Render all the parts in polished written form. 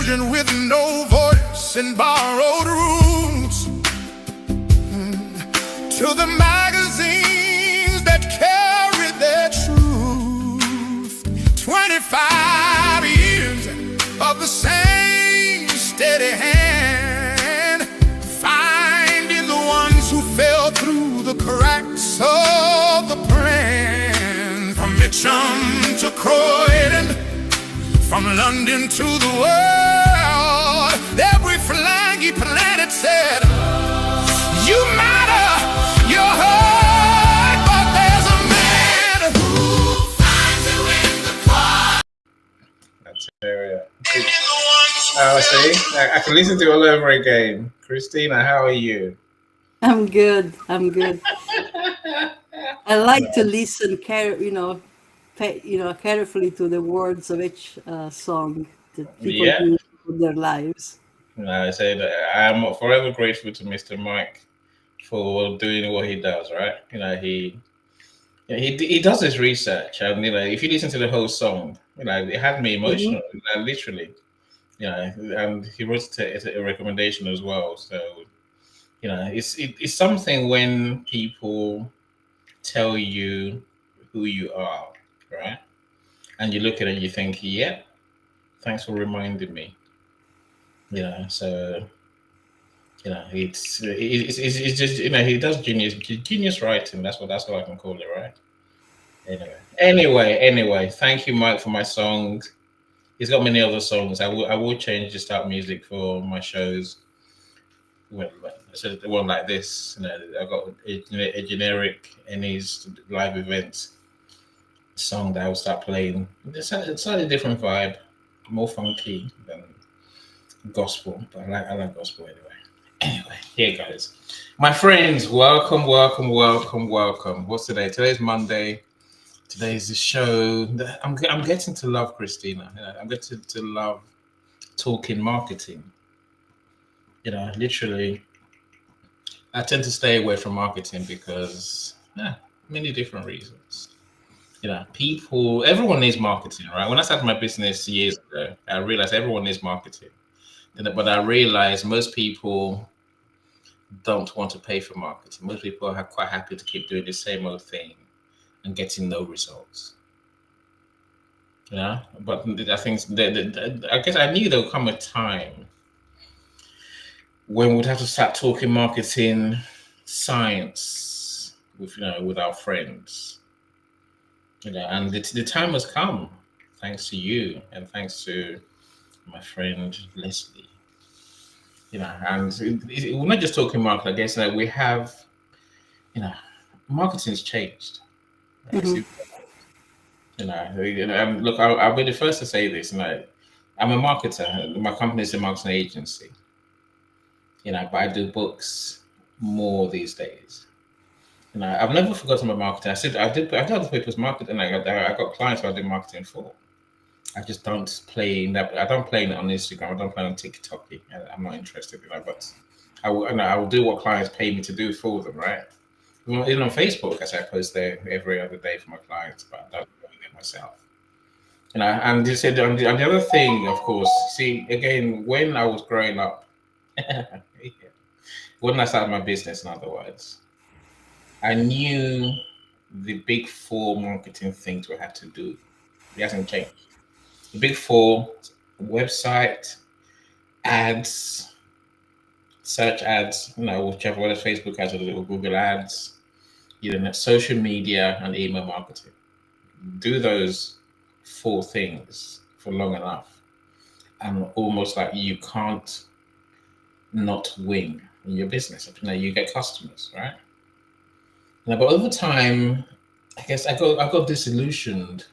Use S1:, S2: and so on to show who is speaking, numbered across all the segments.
S1: children with no voice in borrowed rooms, to the magazines that carry their truth. 25 years of the same steady hand, finding the ones who fell through the cracks of the plan. From Mitcham to Croydon, from London to the world, every flaggy planet said, you matter, you're hurt, but there's a man who finds you in the quiet.
S2: That's area. Oh, see, I can listen to it all over again. Christina, how are you?
S3: I'm good. I like to listen, carefully to the words of each song that people use in their lives.
S2: I say that I'm forever grateful to Mr. Mike for doing what he does. Right? He does his research, and if you listen to the whole song, it had me emotional, literally. And he wrote a recommendation as well. So, it's something when people tell you who you are, right? And you look at it and you think, yeah, thanks for reminding me. So it's just he does genius writing. That's what I can call it, right? Anyway, thank you, Mike, for my songs. He's got many other songs. I will change the start music for my shows. Well, one like this. I've got a generic Ennie's live events song that I will start playing. It's a slightly different vibe, more funky than gospel, but I like gospel anyway. Here guys, my friends, welcome. What's today? Today's Monday. Today's the show. I'm getting to love Christina. I'm getting to love talking marketing. Literally, I tend to stay away from marketing because many different reasons. Everyone needs marketing, right? When I started my business years ago, I realized everyone needs marketing. But I realized most people don't want to pay for marketing. Most people are quite happy to keep doing the same old thing and getting no results. But I think I guess I knew there would come a time when we'd have to start talking marketing science with our friends. And the time has come, thanks to you and thanks to my friend Leslie. And we're not just talking marketing. I guess that we have, marketing's changed. Look, I'll be the first to say this. I'm a marketer. My company is a marketing agency. But I do books more these days. I've never forgotten my marketing. I did other people's marketing. I got clients who I did marketing for. I just don't play that. I don't play it on Instagram. I don't play on TikTok. I'm not interested in that. But I will do what clients pay me to do for them, right? Even on Facebook, as I post there every other day for my clients, but I don't do it myself. And you said, and the other thing, of course, see, again, when I was growing up, when I started my business, in other words, I knew the big four marketing things we had to do. It hasn't changed. The big four: website, ads, search ads, whichever, whether Facebook ads or Google ads, social media and email marketing. Do those four things for long enough, and almost like you can't not win in your business. You get customers, right? But over time, I guess I got disillusioned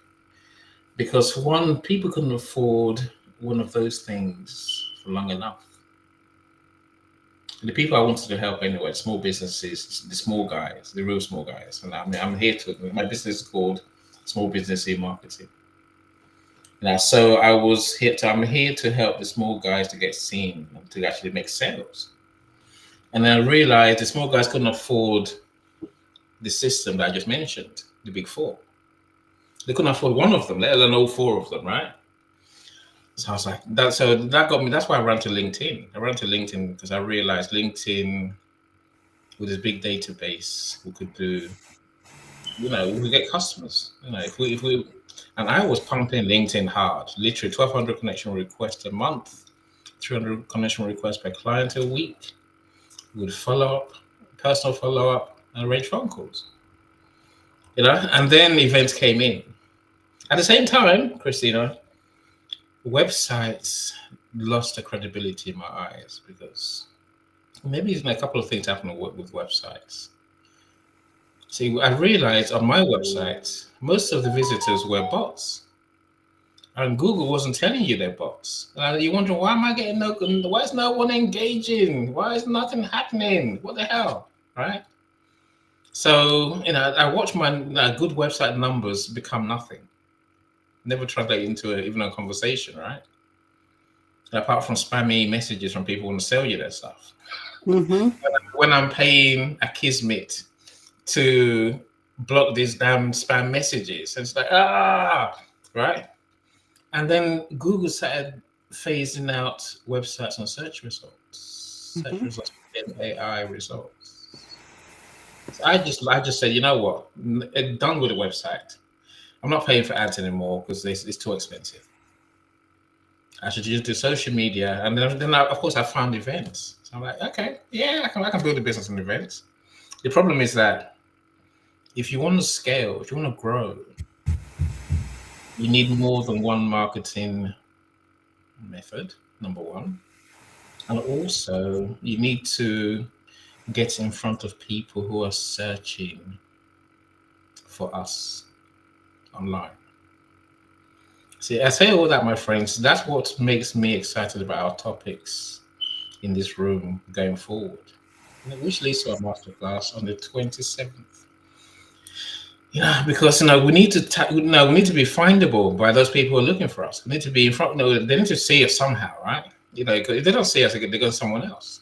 S2: because one, people couldn't afford one of those things for long enough. The people I wanted to help anyway, small businesses, the small guys, the real small guys, and I'm here to. My business is called Small Business E-Marketing. So I'm here to help the small guys to get seen and to actually make sales. And then I realized the small guys couldn't afford the system that I just mentioned, the big four. They couldn't afford one of them, let alone all four of them, right? So I was like, that. So that got me. That's why I ran to LinkedIn. I ran to LinkedIn because I realized LinkedIn, with this big database, we could do. We could get customers. If we, and I was pumping LinkedIn hard. Literally, 1,200 connection requests a month, 300 connection requests per client a week. We would follow up, personal follow up, and arrange phone calls. And then events came in. At the same time, Christina, websites lost the credibility in my eyes because maybe a couple of things happened with websites. See, I realized on my website, most of the visitors were bots, and Google wasn't telling you they're bots. And you wonder, why am I getting no? Why is no one engaging? Why is nothing happening? What the hell, right? So I watched my good website numbers become nothing, never translate into even a conversation, right? Apart from spammy messages from people who want to sell you their stuff.
S3: Mm-hmm.
S2: When I'm paying a kismet to block these damn spam messages, and it's like, right? And then Google started phasing out websites on search results, search
S3: Mm-hmm.
S2: results, and AI results. So I just said, you know what, done with the website. I'm not paying for ads anymore because it's too expensive. I should just do social media, and then of course I found events. So I'm like, okay, yeah, I can build a business on events. The problem is that if you want to scale, if you want to grow, you need more than one marketing method. Number one, and also you need to get in front of people who are searching for us online. See, I say all that, my friends. That's what makes me excited about our topics in this room going forward, which leads to our masterclass on the 27th. Yeah, because we need to we need to be findable by those people who are looking for us. We need to be in front. They need to see us somehow, right? 'Cause if they don't see us, they go to someone else.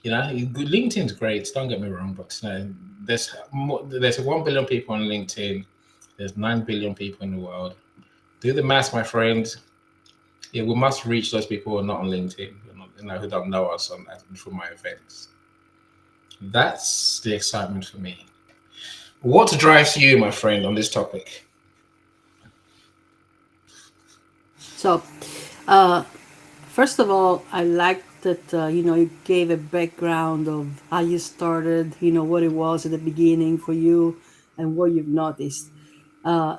S2: LinkedIn's great. Don't get me wrong, but there's 1 billion people on LinkedIn. There's 9 billion people in the world. Do the math, my friend. Yeah, we must reach those people who are not on LinkedIn, who don't know us through my events. That's the excitement for me. What drives you, my friend, on this topic?
S3: So, uh, first of all, I like that you gave a background of how you started, what it was at the beginning for you, and what you've noticed. Uh,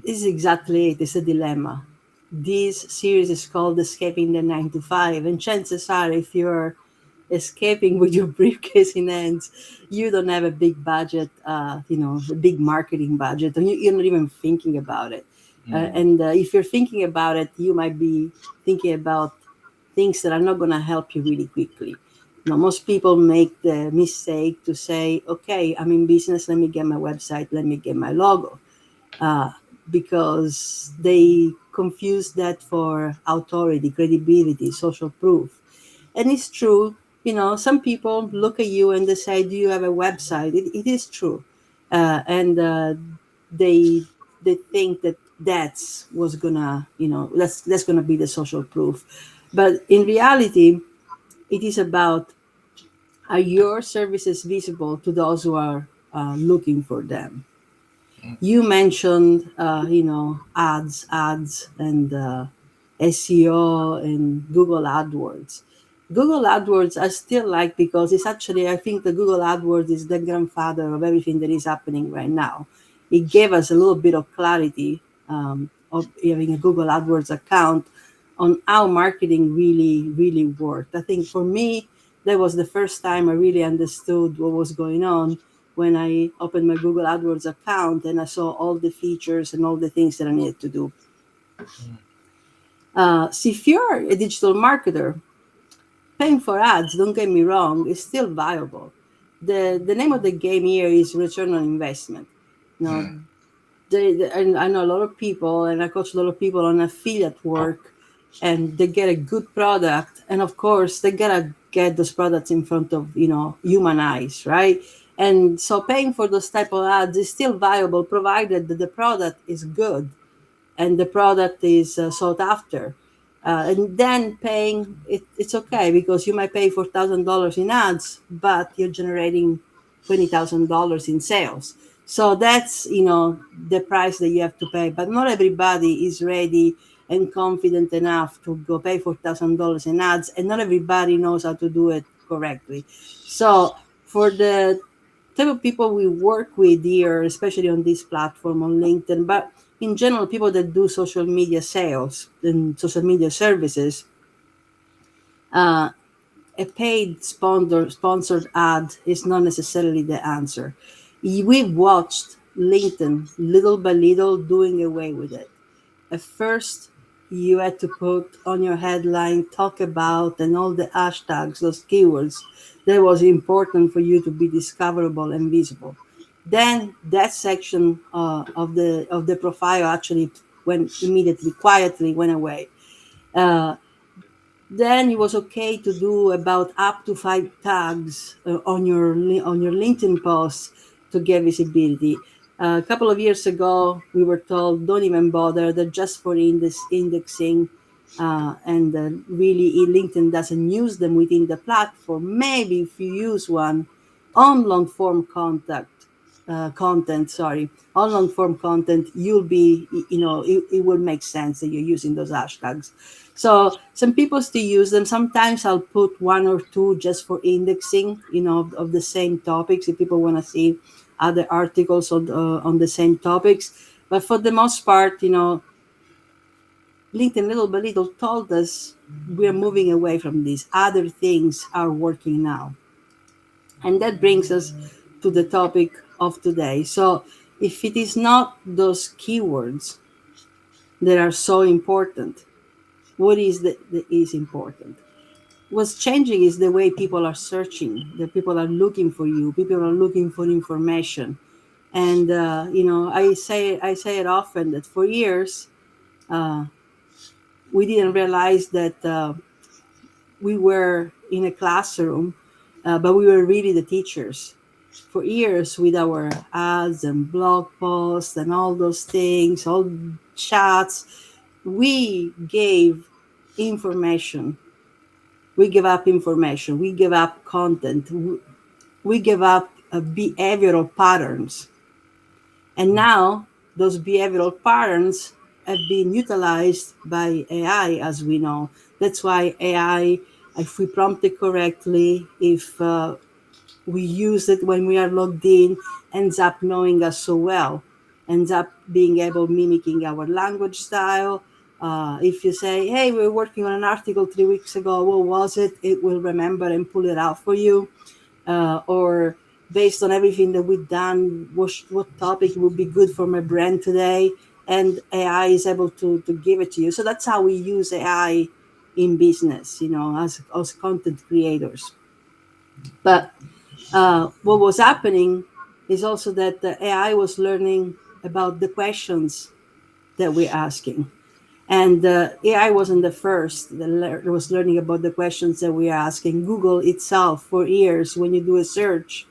S3: this is exactly it. It's a dilemma. This series is called "Escaping the 9 to 5," and chances are, if you're escaping with your briefcase in hands, you don't have a big budget, a big marketing budget, and you're not even thinking about it.
S2: Mm.
S3: And if you're thinking about it, you might be thinking about things that are not going to help you really quickly. Most people make the mistake to say, okay, I'm in business, let me get my website, let me get my logo, uh, because they confuse that for authority, credibility, social proof. And it's true, some people look at you and they say, do you have a website? It is true. And they they think that that's what's gonna, that's gonna be the social proof. But in reality, it is about, are your services visible to those who are looking for them? You mentioned, ads, and SEO and Google AdWords. Google AdWords I still like because it's actually, I think the Google AdWords is the grandfather of everything that is happening right now. It gave us a little bit of clarity of having a Google AdWords account on how marketing really, really worked. I think for me, that was the first time I really understood what was going on when I opened my Google AdWords account and I saw all the features and all the things that I needed to do. See, if you're a digital marketer, paying for ads, don't get me wrong, is still viable. The name of the game here is return on investment. You know, and I know a lot of people, and I coach a lot of people on affiliate work, and they get a good product, and of course they gotta get those products in front of human eyes, right? And so paying for those type of ads is still viable, provided that the product is good and the product is sought after. And then paying it's okay because you might pay $4,000 in ads, but you're generating $20,000 in sales. So that's the price that you have to pay. But not everybody is ready and confident enough to go pay $4,000 in ads, and not everybody knows how to do it correctly. So for the type of people we work with here, especially on this platform on LinkedIn, but in general, people that do social media sales and social media services, uh, a paid sponsored ad is not necessarily the answer. We've watched LinkedIn little by little doing away with it. At first, you had to put on your headline, talk about, and all the hashtags, those keywords that was important for you to be discoverable and visible. Then that section of the profile actually went immediately, quietly went away. Uh, then it was okay to do about up to 5 tags on your LinkedIn posts to get visibility. A couple of years ago, we were told don't even bother; they're just for indexing, and really LinkedIn doesn't use them within the platform. Maybe if you use one on long form content, sorry, on long form content, you'll be, it will make sense that you're using those hashtags. So some people still use them. Sometimes I'll put one or two just for indexing, of the same topics if people want to see other articles on the same topics. But for the most part, LinkedIn little by little told us we're moving away from these. Other things are working now. And that brings us to the topic of today. So if it is not those keywords that are so important, what is that is important? What's changing is the way people are searching. The people are looking for you. People are looking for information. And I say it often that for years uh, we didn't realize that we were in a classroom, but we were really the teachers. For years, with our ads and blog posts and all those things, all chats, we gave information. We give up information. We give up content. We give up behavioral patterns. And now those behavioral patterns have been utilized by AI, as we know. That's why AI, if we prompt it correctly, if we use it when we are logged in, ends up knowing us so well, ends up being able mimicking our language style. If you say, hey, we were working on an article 3 weeks ago, what was it? It will remember and pull it out for you. Or based on everything that we've done, what topic would be good for my brand today, and AI is able to give it to you. So that's how we use AI in business, as content creators. But what was happening is also that the AI was learning about the questions that we're asking. And AI wasn't the first that was learning about the questions that we are asking. Google itself, for years, when you do a search,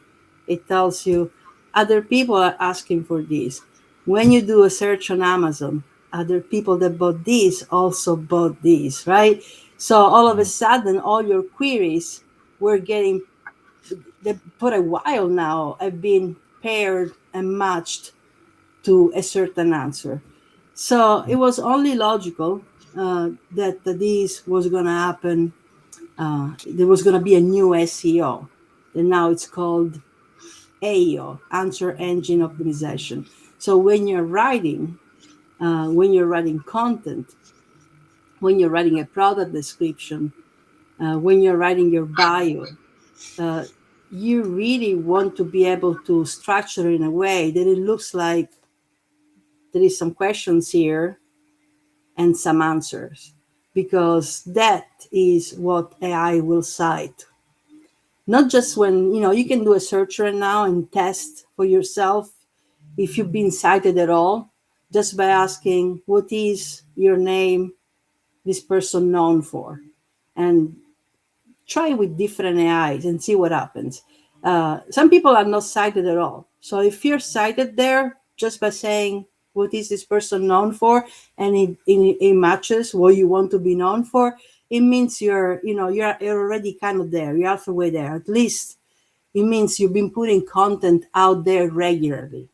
S3: it tells you other people are asking for this. When you do a search on Amazon, other people that bought this also bought this, right? So all of a sudden, all your queries were getting, for a while now, have been paired and matched to a certain answer. So it was only logical that this was going to happen. There was going to be a new SEO, and now it's called AEO, Answer Engine Optimization. So when you're writing content, when you're writing a product description, when you're writing your bio, uh, you really want to be able to structure in a way that it looks like there is some questions here and some answers, because that is what AI will cite. Not just when, you can do a search right now and test for yourself if you've been cited at all, just by asking, what is your name, this person known for? And try with different AIs and see what happens. Some people are not cited at all. So if you're cited there just by saying, what is this person known for, and it matches what you want to be known for, it means you're already kind of there. You're halfway there. At least it means you've been putting content out there regularly.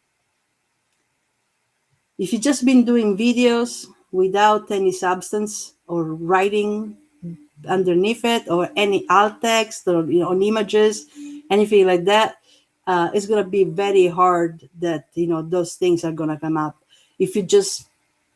S3: If you've just been doing videos without any substance or writing underneath it, or any alt text, or on images, anything like that, it's going to be very hard that those things are going to come up if you just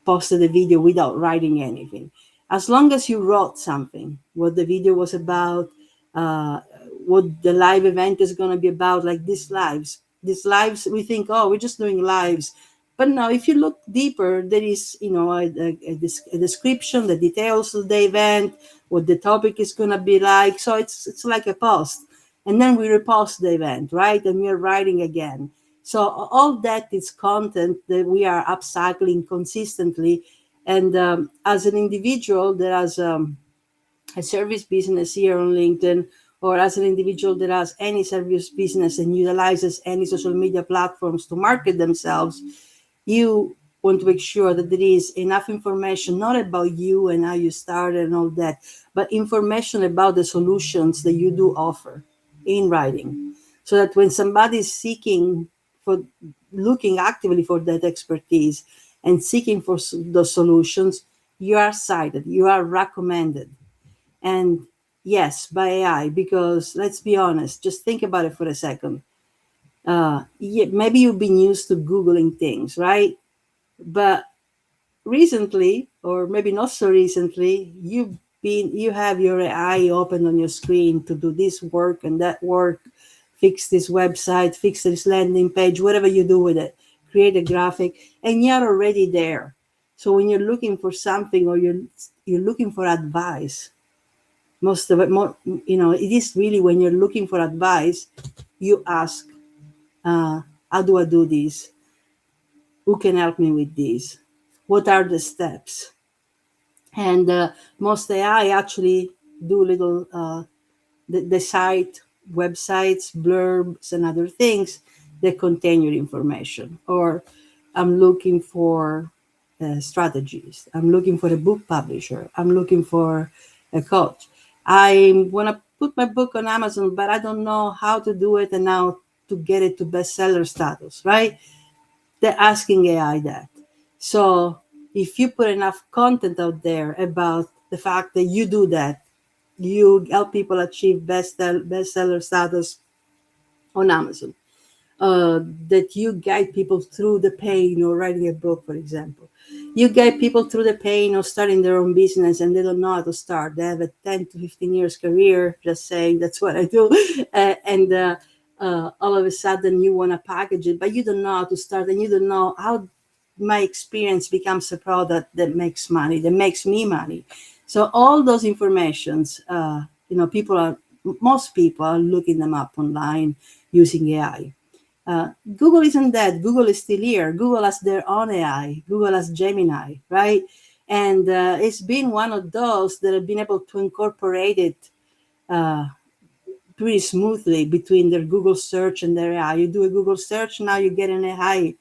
S3: posted a video without writing anything. As long as you wrote something, what the video was about, uh, what the live event is going to be about, like these lives, we think, oh, we're just doing lives. But no, if you look deeper, there is a description, the details of the event, what the topic is going to be like. So it's like a post, and then we repost the event, right? And we're writing again. So all that is content that we are upcycling consistently. And as an individual that has a service business here on LinkedIn, or as an individual that has any service business and utilizes any social media platforms to market themselves, you want to make sure that there is enough information, not about you and how you started and all that, but information about the solutions that you do offer in writing. So that when somebody is looking actively for that expertise and seeking for those solutions, you are cited, you are recommended. And yes, by AI, because let's be honest, just think about it for a second. Yeah, maybe you've been used to Googling things, right? But recently, or maybe not so recently, you have your AI open on your screen to do this work and that work, fix this website, fix this landing page, whatever you do with it, create a graphic, and you're already there. So when you're looking for something, or you're looking for advice, most of it, it is really, when you're looking for advice, you ask, how do I do this? Who can help me with this? What are the steps? And most AI actually do little, the site, websites, blurbs, and other things that contain your information. Or I'm looking for strategies. I'm looking for a book publisher. I'm looking for a coach. I want to put my book on Amazon, but I don't know how to do it and how to get it to bestseller status, right? They're asking AI that. So if you put enough content out there about the fact that you do that, you help people achieve bestseller status on Amazon, that you guide people through the pain of writing a book, for example. You guide people through the pain of starting their own business, and they don't know how to start. They have a 10 to 15 years career, just saying that's what I do. And all of a sudden you want to package it, but you don't know how to start, and you don't know how my experience becomes a product that makes money, that makes me money. So all those informations, most people are looking them up online using AI. Google isn't dead. Google is still here. Google has their own AI. Google has Gemini, right? And it's been one of those that have been able to incorporate it uh, pretty smoothly between their Google search and their AI. You do a Google search, now you get an AI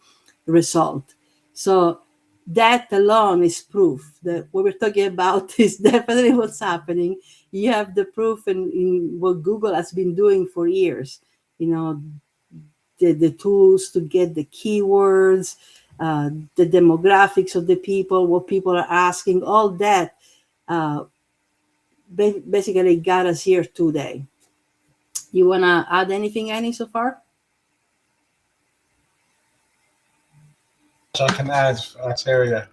S3: result. So that alone is proof that what we're talking about is definitely what's happening. You have the proof in what Google has been doing for years. You know, the tools to get the keywords, the demographics of the people, what people are asking, all that uh, basically got us here today. You want to add anything, Annie, so far?
S2: I can add, Arteria.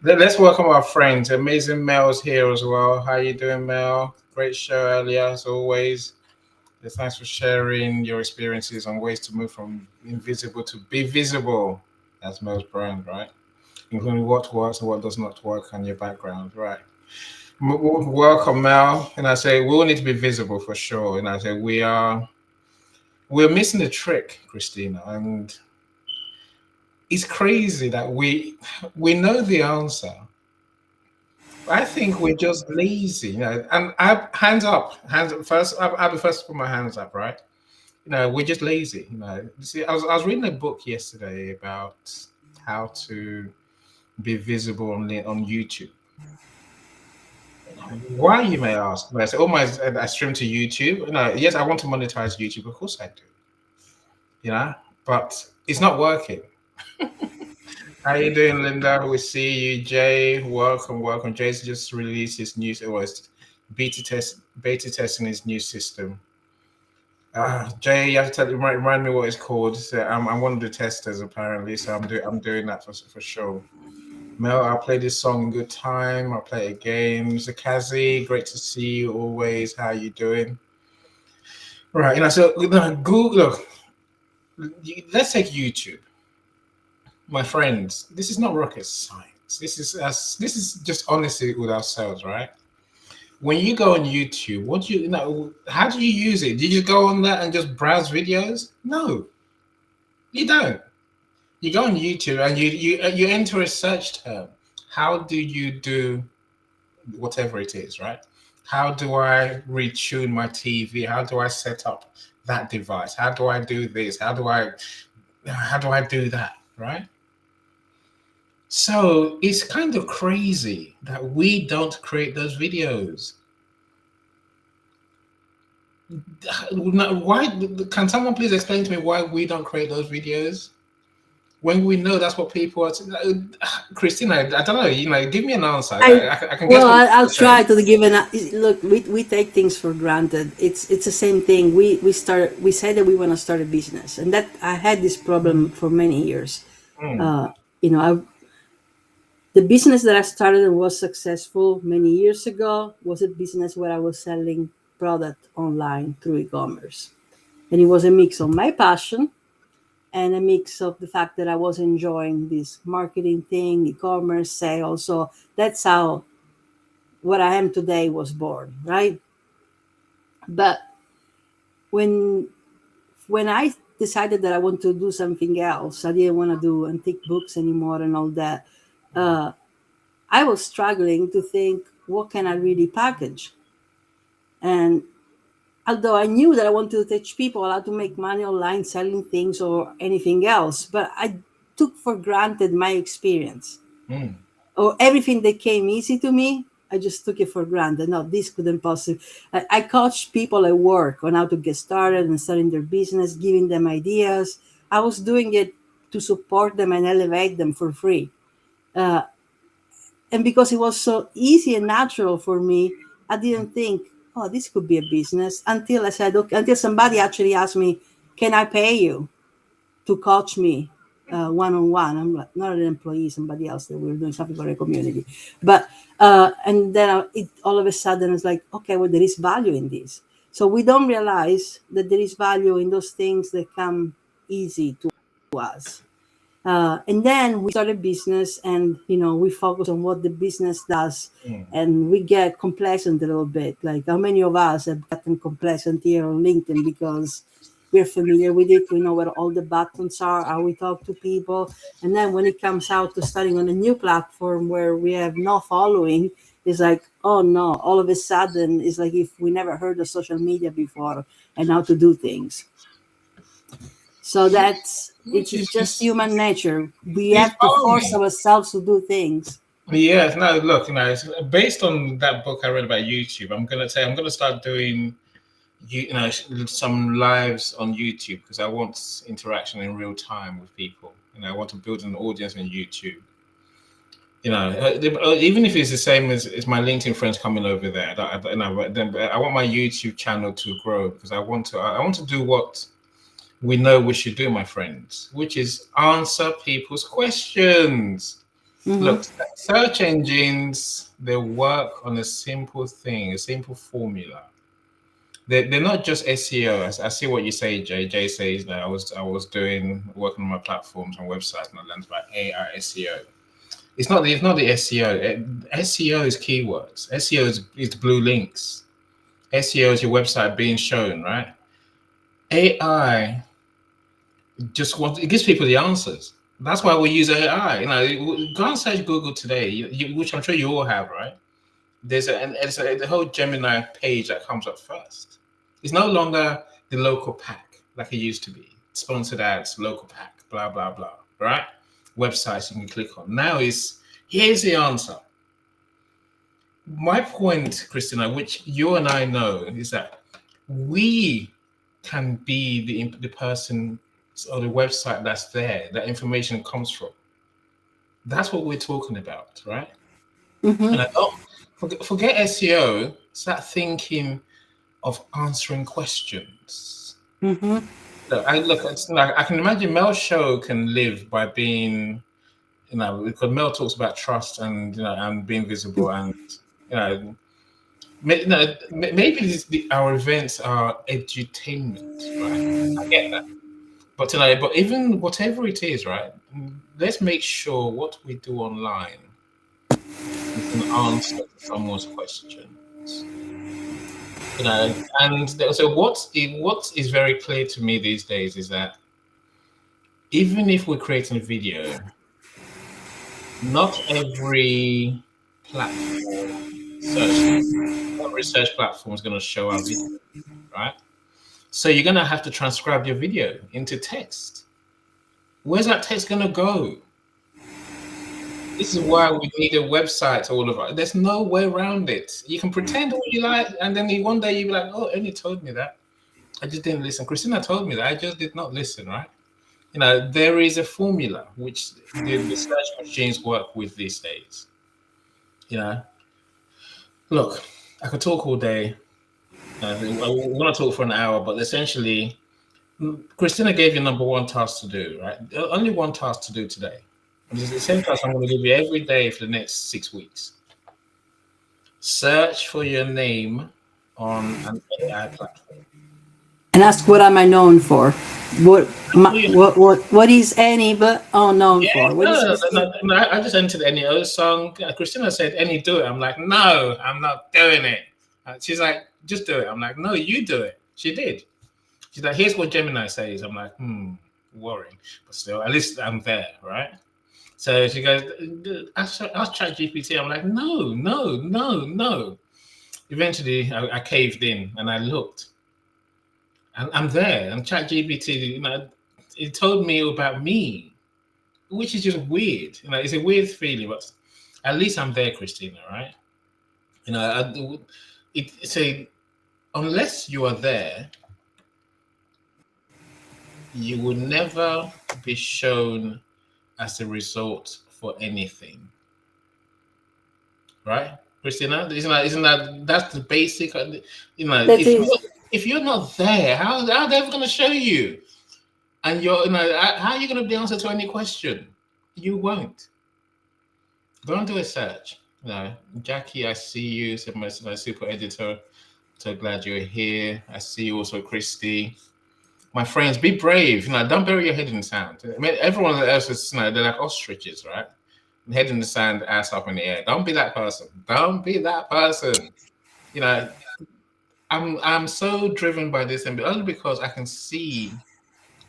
S2: Let's welcome our friends. Amazing Mel's here as well. How you doing, Mel? Great show earlier, as always. Thanks for sharing your experiences on ways to move from invisible to be visible. That's Mel's brand, right? Including what works and what does not work and your background, right? Welcome, Mel. And I say we all need to be visible for sure. And I say we're missing the trick, Christina. And it's crazy that we know the answer. I think we're just lazy, And hands up, hands up. First, I'll be first to put my hands up, right? We're just lazy. You see, I was reading a book yesterday about how to be visible on YouTube. Why, you may ask? But I say, oh my, I stream to YouTube. No, yes, I want to monetize YouTube. Of course I do. You know, but it's not working. How you doing, Linda? We see you, Jay. Welcome, welcome. Jay's just released his new, it was beta testing his new system. Jay, you have to remind me what it's called. So I'm one of the testers apparently, so I'm doing that for sure. Mel, I'll play this song in good time. I'll play a game. Zakazi, great to see you always. How you doing? Right, so Google. Look, let's take YouTube. My friends, this is not rocket science. This is us. This is just honesty with ourselves, right? When you go on YouTube, what do you know? How do you use it? Do you just go on there and just browse videos? No, you don't. You go on YouTube and you enter a search term. How do you do whatever it is, right? How do I retune my TV? How do I set up that device? How do I do this? How do I do that, right? So it's kind of crazy that we don't create those videos. Why? Can someone please explain to me why we don't create those videos? When we know that's what people are. Christina, I don't know. Give me an answer. I can guess
S3: Well,
S2: what
S3: I'll
S2: you're
S3: try
S2: saying.
S3: to give an look. We take things for granted. It's the same thing. We say that we want to start a business, and that I had this problem for many years.
S2: Mm,
S3: Uh, you know, the business that I started and was successful many years ago was a business where I was selling product online through e-commerce, and it was a mix of my passion and a mix of the fact that I was enjoying this marketing thing, e-commerce sales. So that's how what I am today was born, right? But when when I decided that I want to do something else, I didn't want to do antique books anymore and all that. Uh, I was struggling to think, what can I really package? And although I knew that I wanted to teach people how to make money online selling things or anything else, but I took for granted my experience.
S2: mm,
S3: Or everything that came easy to me, I just took it for granted. No, this couldn't possibly. I coached people at work on how to get started and starting their business, giving them ideas. I was doing it to support them and elevate them for free. Uh, and because it was so easy and natural for me, I didn't think, oh, this could be a business until I said, okay, until somebody actually asked me, can I pay you to coach me one on one? I'm like, not an employee, somebody else that we were doing something for the community. But, and then it all of a sudden it's like, okay, well, there is value in this. So we don't realize that there is value in those things that come easy to us. And then we start a business and we focus on what the business does,
S2: mm.
S3: and we get complacent a little bit. Like, how many of us have gotten complacent here on LinkedIn because we're familiar with it, we know where all the buttons are, how we talk to people. And then when it comes out to starting on a new platform where we have no following, it's like, oh no, all of a sudden it's like if we never heard of social media before and how to do things. So that's
S2: Which
S3: it's
S2: is
S3: just
S2: just
S3: human nature. We
S2: it's
S3: have to force
S2: balmy.
S3: ourselves to do things.
S2: Yes, no, look, it's based on that book I read about YouTube. I'm gonna start doing some lives on YouTube because I want interaction in real time with people. I want to build an audience on YouTube. Even if it's the same as my LinkedIn friends coming over there, but I want my YouTube channel to grow because I want to do what we know we should do, my friends, which is answer people's questions.
S3: Hmm.
S2: Look, search engines, they work on a simple thing, a simple formula. They're not just SEO. I see what you say, Jay. Jay says that I was working on my platforms and websites and I learned about AI SEO. It's not the SEO. SEO is keywords. SEO is blue links. SEO is your website being shown, right? AI it gives people the answers. That's why we use AI. Go and search Google today, which I'm sure you all have, right? There's the whole Gemini page that comes up first. It's no longer the local pack like it used to be. Sponsored ads, local pack, blah blah blah. Right? websites you can click on. Now here's the answer. My point, Christina, which you and I know, is that we can be the person or the website that's there, that information comes from. That's what we're talking about, right? And I don't forget SEO, start thinking of answering questions. I can imagine Mel's show can live by being, because Mel talks about trust and and being visible, and maybe our events are edutainment, right? I get that, but even whatever it is, right? Let's make sure what we do online is an answer to someone's questions. And so what is very clear to me these days is that even if we're creating a video, not every search platform is going to show our video, right? So you're going to have to transcribe your video into text. Where's that text going to go? This is why we need a website. All of it. There's no way around it. You can pretend all you like, and then one day you'll be like, "Oh, Ernie told me that. I just didn't listen. Christina told me that. I just did not listen." Right? There is a formula which the search machines work with these days. Look, I could talk all day. We're going to talk for an hour, but essentially, Christina gave you number one task to do, right? Only one task to do today. And it's the same task I'm going to give you every day for the next 6 weeks. Search for your name on an AI platform.
S3: And ask, what am I known for? What is any but known for?
S2: No, I just entered any old song. Christina said, "Any, do it." I'm like, "No, I'm not doing it." She's like, "Just do it." I'm like, "No, you do it." She did. She's like, "Here's what Gemini says." I'm like, worrying, but still, at least I'm there, right? So she goes, ask ChatGPT. I'm like, no. Eventually, I caved in and I looked. And I'm there. And ChatGPT, it told me about me, which is just weird. It's a weird feeling, but at least I'm there, Christina, right? Unless you are there, you will never be shown as a result for anything, right, Christina? Isn't that that's the basic? If you're not there, how are they ever going to show you? And how are you going to be answer to any question? You won't. Go and do a search. Jackie, I see you. Said my super editor. So glad you're here. I see you also, Christy. My friends, be brave. Don't bury your head in the sand. I mean, everyone else is, they're like ostriches, right? Head in the sand, ass up in the air. Don't be that person. Don't be that person. I'm so driven by this, and only because I can see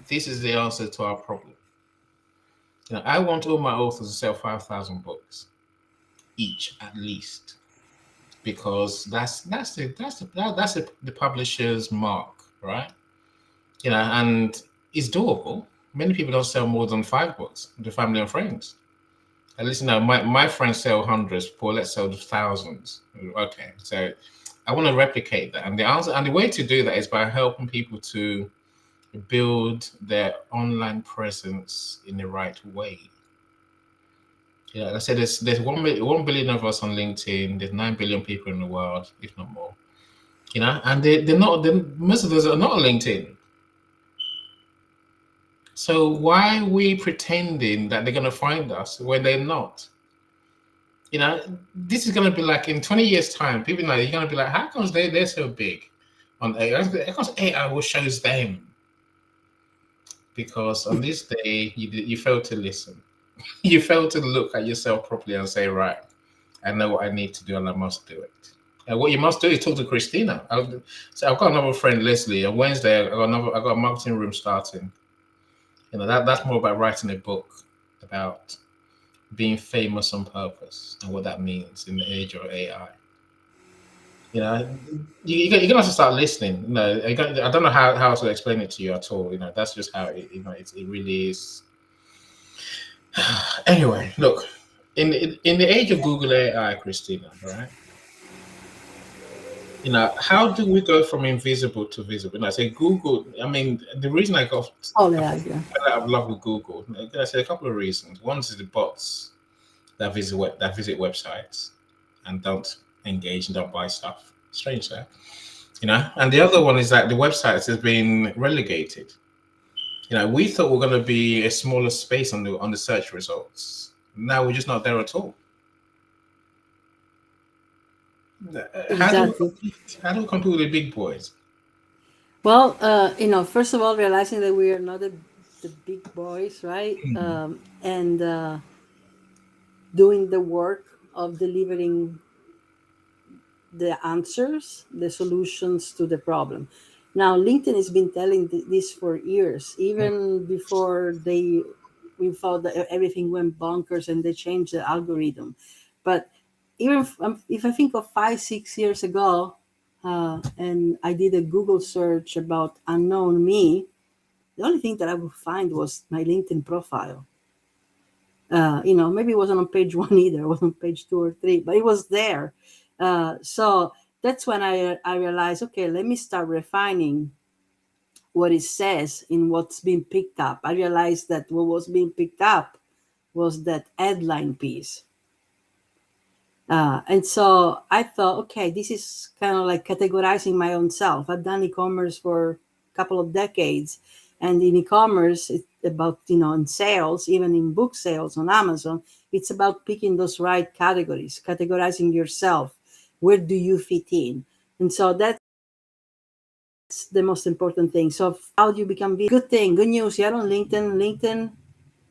S2: this is the answer to our problem. I want all my authors to sell 5,000 books each, at least, because that's the publisher's mark, right? And it's doable. Many people don't sell more than 5 books to family and friends. At least, my friends sell hundreds. Paul, let's sell thousands. Okay, so I want to replicate that, and the way to do that is by helping people to build their online presence in the right way. Like I said, there's 1 billion of us on LinkedIn. There's 9 billion people in the world, if not more. And most of those are not on LinkedIn. So why are we pretending that they're going to find us when they're not? This is going to be like in 20 years' time. People you're going to be like, how come they're so big on AI? How come AI will shows them? Because on this day, you failed to listen. You failed to look at yourself properly and say, right, I know what I need to do and I must do it. And what you must do is talk to Christina. So I've got another friend, Leslie. On Wednesday, I got a marketing room starting. That's more about writing a book about being famous on purpose and what that means in the age of AI. You're gonna have to start listening. I don't know how to explain it to you at all. That's just how it really is. Anyway, look, in the age of Google AI, Christina, right? How do we go from invisible to visible? And I say Google. I mean, the reason
S3: Oh,
S2: I
S3: yeah,
S2: fell
S3: yeah.
S2: out of love with Google. I say a couple of reasons. One is the bots that visit websites and don't engage and don't buy stuff. Strange that, And the other one is that the websites has been relegated. We thought we're going to be a smaller space on the search results. Now we're just not there at all. How do we
S3: Exactly.
S2: compete? How do we compete with the big boys?
S3: Well, first of all, realizing that we are not the big boys, right? And doing the work of delivering the answers, the solutions to the problem. Now, LinkedIn has been telling this for years, even before we thought that everything went bonkers and they changed the algorithm. But even if I think of 5, 6 years ago, and I did a Google search about unknown me, the only thing that I would find was my LinkedIn profile. Maybe it wasn't on page one either. It was on page 2 or 3, but it was there. So that's when I realized, okay, let me start refining what it says in what's being picked up. I realized that what was being picked up was that headline piece. And so I thought, okay, this is kind of like categorizing my own self. I've done e-commerce for a couple of decades, and in e-commerce, it's about in sales, even in book sales on Amazon, it's about picking those right categories, categorizing yourself. Where do you fit in? And so that's the most important thing. So how do you become good thing? Good news. You're on LinkedIn. LinkedIn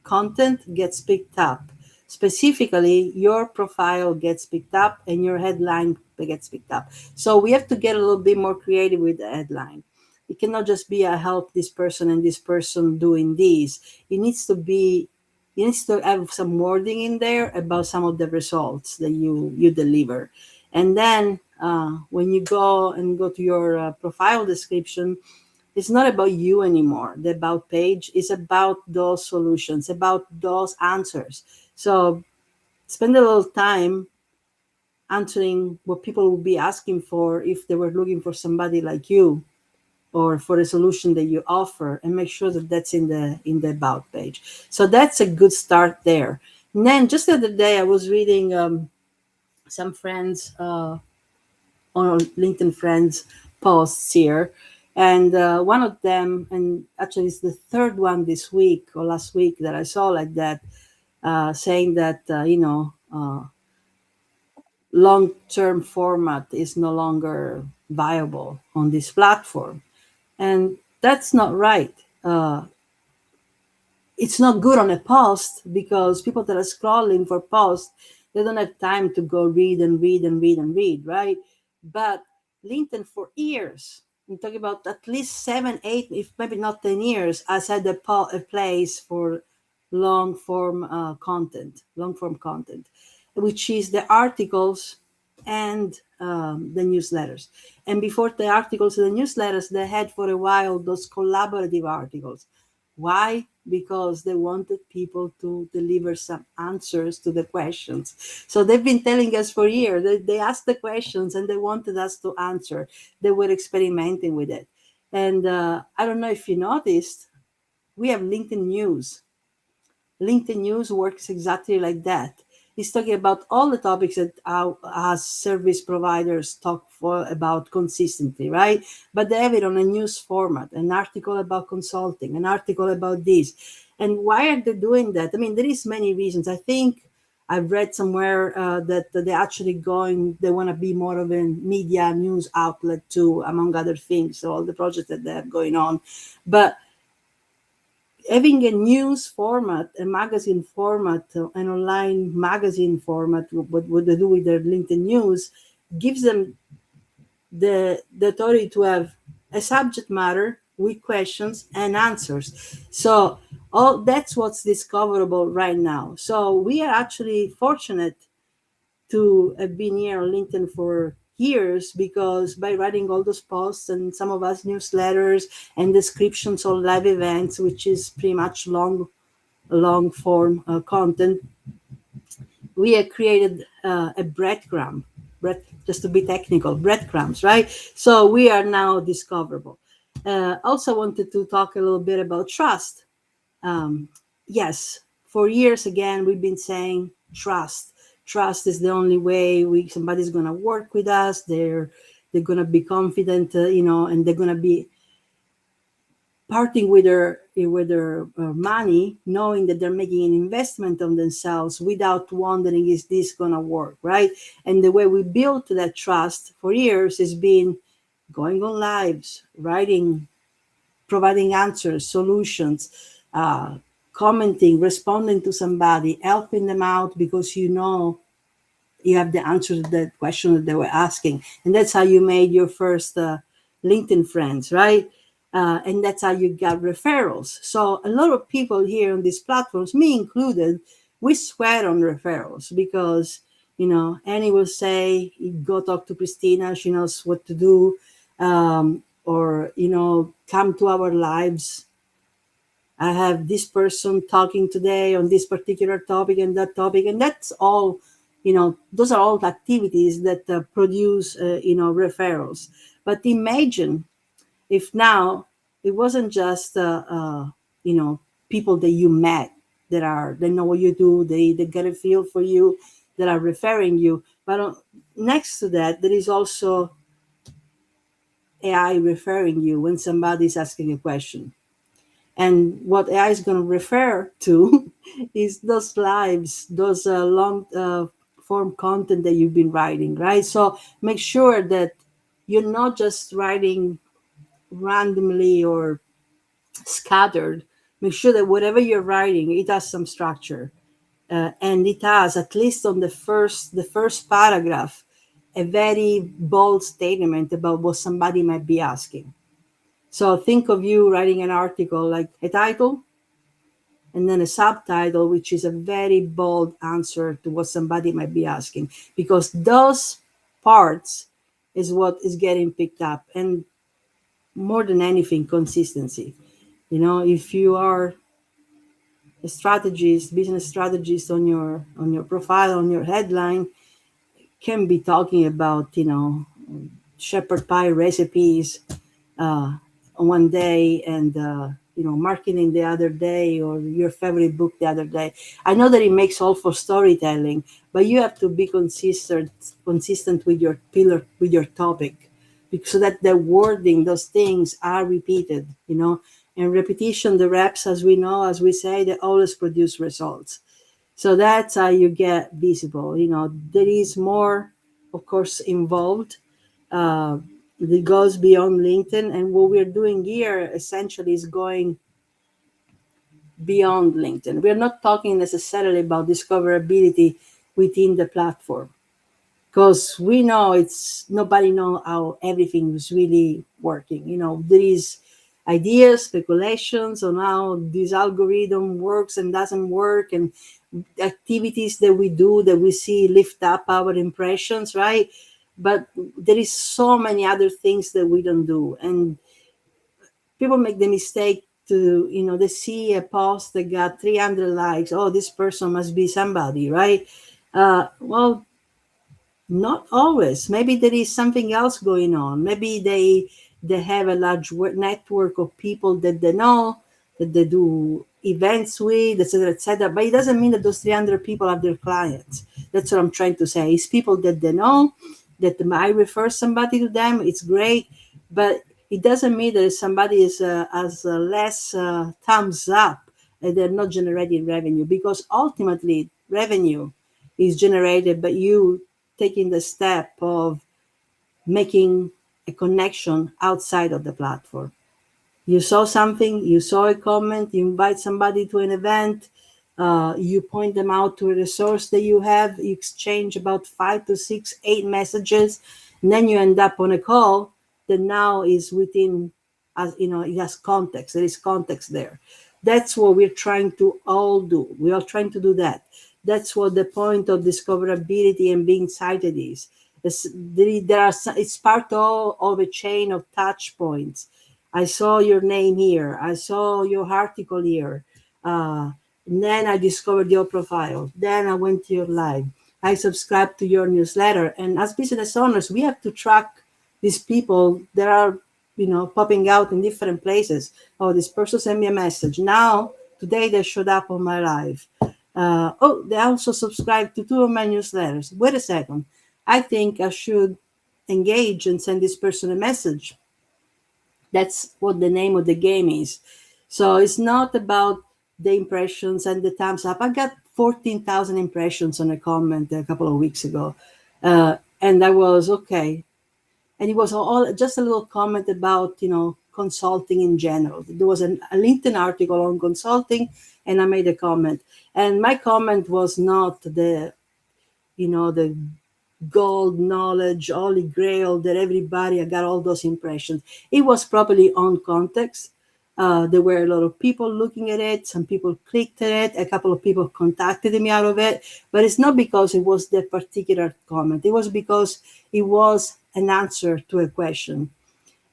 S3: content gets picked up. Specifically, your profile gets picked up and your headline gets picked up. So we have to get a little bit more creative with the headline. It cannot just be I help this person and this person doing this. It needs to have some wording in there about some of the results that you deliver. And then when you go to your profile description, it's not about you anymore. The about page is about those solutions, about those answers. So spend a little time answering what people would be asking for if they were looking for somebody like you or for a solution that you offer, and make sure that that's in the about page. So that's a good start there. And then just the other day I was reading some friends on LinkedIn friends posts here. And one of them, and actually it's the third one this week or last week that I saw like that, saying that, long term format is no longer viable on this platform. And that's not right. It's not good on a post because people that are scrolling for posts, they don't have time to go read and read and read and read, right? But LinkedIn for years, I'm talking about at least 7, 8, if maybe not 10 years, has had a place for long form content, which is the articles and the newsletters. And before the articles and the newsletters, they had for a while those collaborative articles. Why? Because they wanted people to deliver some answers to the questions. So they've been telling us for years. They asked the questions and they wanted us to answer. They were experimenting with it. And I don't know if you noticed, we have LinkedIn News. LinkedIn News works exactly like that. It's talking about all the topics that our service providers talk about consistently, right? But they have it on a news format, an article about consulting, an article about this. And why are they doing that? I mean, there is many reasons. I think I've read somewhere that they're actually they want to be more of a media news outlet too, among other things, so all the projects that they have going on. But having a news format, a magazine format, an online magazine format, what they do with their LinkedIn news, gives them the authority to have a subject matter with questions and answers. So all that's what's discoverable right now. So we are actually fortunate to have been here on LinkedIn for years, because by writing all those posts and some of us newsletters and descriptions of live events, which is pretty much long long form content, we have created a just to be technical, breadcrumbs, right? So we are now discoverable. Also wanted to talk a little bit about trust. um, yes, for years again we've been saying trust is the only way somebody's going to work with us. They're going to be confident, and they're going to be parting with their money, knowing that they're making an investment on themselves without wondering, is this going to work, right? And the way we built that trust for years has been going on lives, writing, providing answers, solutions, uh, commenting, responding to somebody, helping them out because you have the answer to that question that they were asking. And that's how you made your first LinkedIn friends, right? And that's how you got referrals. So a lot of people here on these platforms, me included, we sweat on referrals because, Annie will say, go talk to Christina, she knows what to do. Or, come to our lives. I have this person talking today on this particular topic and that topic, and that's all. Those are all activities that produce, referrals. But imagine if now it wasn't just, people that you met they know what you do, they get a feel for you, that are referring you, but next to that, there is also AI referring you when somebody is asking a question. And what AI is going to refer to is those lives, those long form content that you've been writing, right? So make sure that you're not just writing randomly or scattered. Make sure that whatever you're writing, it has some structure, and it has, at least on the first paragraph, a very bold statement about what somebody might be asking. So think of you writing an article like a title and then a subtitle, which is a very bold answer to what somebody might be asking, because those parts is what is getting picked up. And more than anything, consistency. If you are a strategist, business strategist, on your profile, on your headline, can be talking about shepherd pie recipes uh, one day, and marketing the other day, or your favorite book the other day. I know that it makes all for storytelling, but you have to be consistent with your pillar, with your topic, so that the wording, those things are repeated. And repetition, the reps, as we know, as we say, they always produce results. So that's how you get visible. There is more, of course, involved. Uh, that goes beyond LinkedIn. And what we're doing here essentially is going beyond LinkedIn. We're not talking necessarily about discoverability within the platform, because we know it's nobody know how everything is really working. There is ideas, speculations on how this algorithm works and doesn't work, and activities that we do that we see lift up our impressions, right? But there is so many other things that we don't do. And people make the mistake to, they see a post that got 300 likes. Oh, this person must be somebody, right? Well, not always. Maybe there is something else going on. Maybe they have a large network of people that they know, that they do events with, etc., etc. But it doesn't mean that those 300 people are their clients. That's what I'm trying to say. It's people that they know, that I refer somebody to them. It's great, but it doesn't mean that somebody has less thumbs up and they're not generating revenue, because ultimately revenue is generated by you taking the step of making a connection outside of the platform. You saw something, you saw a comment, you invite somebody to an event, you point them out to a resource that you have, you exchange about 5 to 6, 8 messages, and then you end up on a call that now is within, as it has context. There is context there. That's what we're trying to all do. We are trying to do that. That's what the point of discoverability and being cited is. It's part of a chain of touch points. I saw your name here. I saw your article here. Uh, And then I discovered your profile. Then I went to your live. I subscribed to your newsletter. And as business owners, we have to track these people that are, popping out in different places. Oh, this person sent me a message. Now, today they showed up on my live. Oh, they also subscribed to two of my newsletters. Wait a second. I think I should engage and send this person a message. That's what the name of the game is. So it's not about the impressions and the thumbs up. I got 14,000 impressions on a comment a couple of weeks ago. And I was okay. And it was all just a little comment about, consulting in general. There was a LinkedIn article on consulting, and I made a comment. And my comment was not the gold knowledge, holy grail that everybody, I got all those impressions. It was probably on context. There were a lot of people looking at it. Some people clicked at it. A couple of people contacted me out of it. But it's not because it was that particular comment. It was because it was an answer to a question.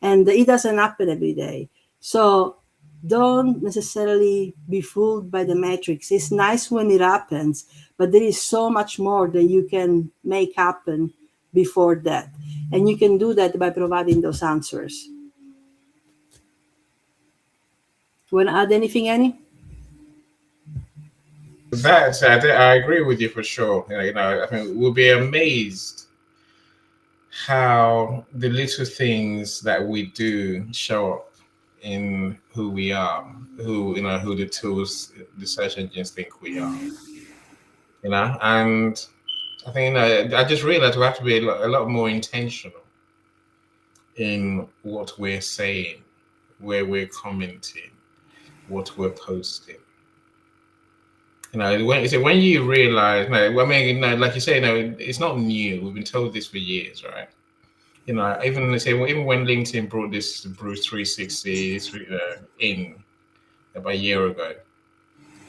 S3: And it doesn't happen every day. So don't necessarily be fooled by the metrics. It's nice when it happens, but there is so much more that you can make happen before that. And you can do that by providing those answers. You want to add anything, Annie?
S2: That I agree with you for sure. I mean, we'll be amazed how the little things that we do show up in who we are, who the tools, the search engines think we are. And I think I just realized we have to be a lot more intentional in what we're saying, where we're commenting, what we're posting. When you realize, like you say, it's not new. We've been told this for years, right? Even when LinkedIn brought this Bruce 360 in about a year ago,